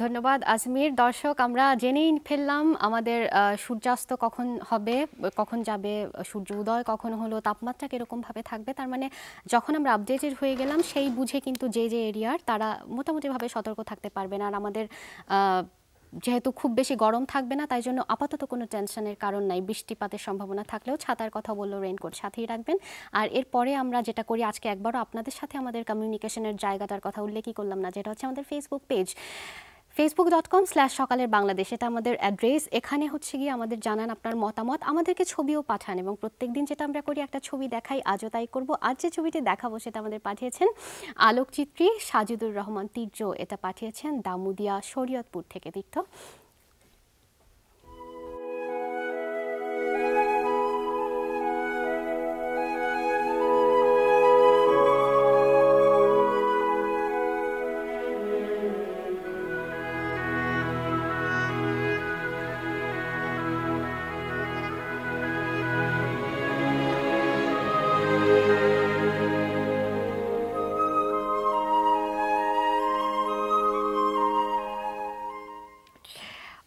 ধন্যবাদ আজমির। দর্শক, আমরা জেনেই ফেললাম আমাদের সূর্যাস্ত কখন হবে, কখন যাবে, সূর্য উদয় কখন হলো, তাপমাত্রা কীরকমভাবে থাকবে। তার মানে যখন আমরা আপডেটেড হয়ে গেলাম সেই বুঝে কিন্তু যে এরিয়ার তারা মোটামুটিভাবে সতর্ক থাকতে পারবেন। আর আমাদের যেহেতু খুব বেশি গরম থাকবে না, তাই জন্য আপাতত কোনো টেনশনের কারণ নাই। বৃষ্টিপাতের সম্ভাবনা থাকলেও ছাতার কথা বললো, রেইনকোট সাথেই রাখবেন। আর এরপরে আমরা যেটা করি, আজকে একবারও আপনাদের সাথে আমাদের কমিউনিকেশনের জায়গাটার কথা উল্লেখই করলাম না, যেটা হচ্ছে আমাদের ফেসবুক পেজ facebook.com/সকালের বাংলাদেশ। এটা আমাদের অ্যাড্রেস। এখানে হচ্ছে গিয়ে আমাদের জানান আপনার মতামত, আমাদেরকে ছবিও পাঠান এবং প্রত্যেকদিন যেটা আমরা করি একটা ছবি দেখাই, আজও তাই করব। আজ যে ছবিটি দেখাবো সেটা আমাদের পাঠিয়েছেন আলোকচিত্রী সাজিদুর রহমান তীর্য, এটা পাঠিয়েছেন দামুদিয়া শরীয়তপুর থেকে। তীর্থ,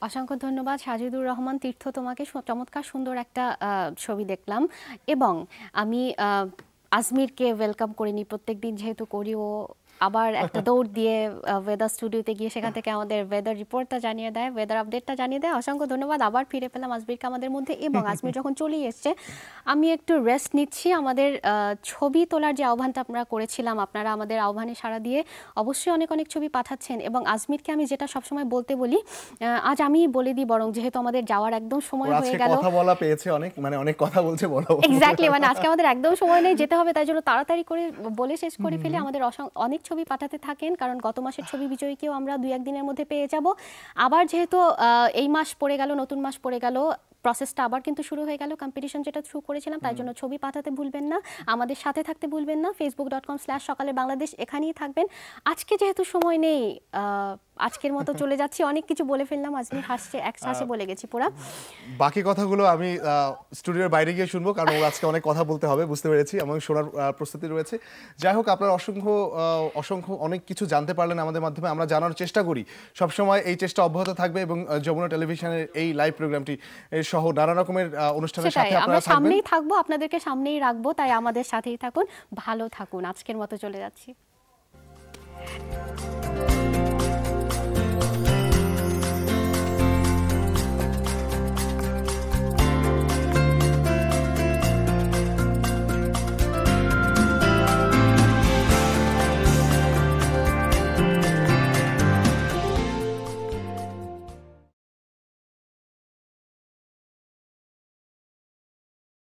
অসংখ্য ধন্যবাদ সাজিদুর রহমান তীর্থ, তোমাকে চমৎকার সুন্দর একটা ছবি দেখলাম। এবং আমি আজমিরকে ওয়েলকাম করিনি, প্রত্যেকদিন যেহেতু করি, ও আবার একটা দৌড় দিয়ে ওয়েদার স্টুডিওতে গিয়ে সেখান থেকে আমাদের ওয়েদার রিপোর্টটা জানিয়ে দেয়, ওয়েদার আপডেটটা জানিয়ে দেয়। অসংখ্য ধন্যবাদ। আবার ফিরে পেলাম আজমিরকে আমাদের মধ্যে। এবং আজমির যখন চলেই এসছে, আমি একটু রেস্ট নিচ্ছি। আমাদের ছবি তোলার যে আহ্বানটা আপনারা করেছিলাম, আপনারা আমাদের আহ্বানে সাড়া দিয়ে অবশ্যই অনেক অনেক ছবি পাঠাচ্ছেন। এবং আজমিরকে আমি যেটা সবসময় বলতে বলি, আজ আমি বলে দিই বরং, যেহেতু আমাদের যাওয়ার একদম সময় হয়ে গেল। কথা বলা পেয়েছে অনেক, মানে অনেক কথা বলছে, বলো। এক্স্যাক্টলি, মানে আজকে আমাদের একদম সময় নেই, যেতে হবে, তাই জন্য তাড়াতাড়ি করে বলে শেষ করে ফেলে। আমাদের অনেক ছবি পাঠাতে থাকেন, কারণ গত মাসের ছবি বিজয়ীকেও আমরা 2-1 দিনের মধ্যে পেয়ে যাব। আবার যেহেতু এই মাস পড়ে গেল, নতুন মাস পড়ে গেল, প্রসেসটা আবার কিন্তু শুরু হয়ে গেল, কম্পিটিশন যেটা শুরু করেছিলাম, তাই জন্য ছবি পাঠাতে ভুলবেন না, আমাদের সাথে থাকতে ভুলবেন না। facebook.com/সকালের বাংলাদেশ এখানেই থাকবেন। আজকে যেহেতু সময় নেই, আজকের মতো চলে যাচ্ছি। অনেক কিছু বলে ফেললাম, আজমির হাসছে, এক শ্বাসে বলে গেছি পুরা। বাকি কথাগুলো আমি স্টুডিওর বাইরে গিয়ে শুনবো, কারণ আজকে অনেক কথা বলতে হবে, বুঝতে পেরেছি, এবং শোনার প্রস্তুতি রয়েছে। যাই হোক, আপনারা অসংখ্য অনেক কিছু জানতে পারলেন আমাদের মাধ্যমে। আমরা জানার চেষ্টা করি সবসময়, এই চেষ্টা অব্যাহত থাকবে। এবং যমুনা টেলিভিশনের এই লাইভ প্রোগ্রামটি সহ নানা রকমের অনুষ্ঠানের সাথে আপনারা থাকবেন। সামনেই থাকবো, আপনাদেরকে সামনেই রাখবো, তাই আমাদের সাথেই থাকুন, ভালো থাকুন। আজকের মতো চলে যাচ্ছি।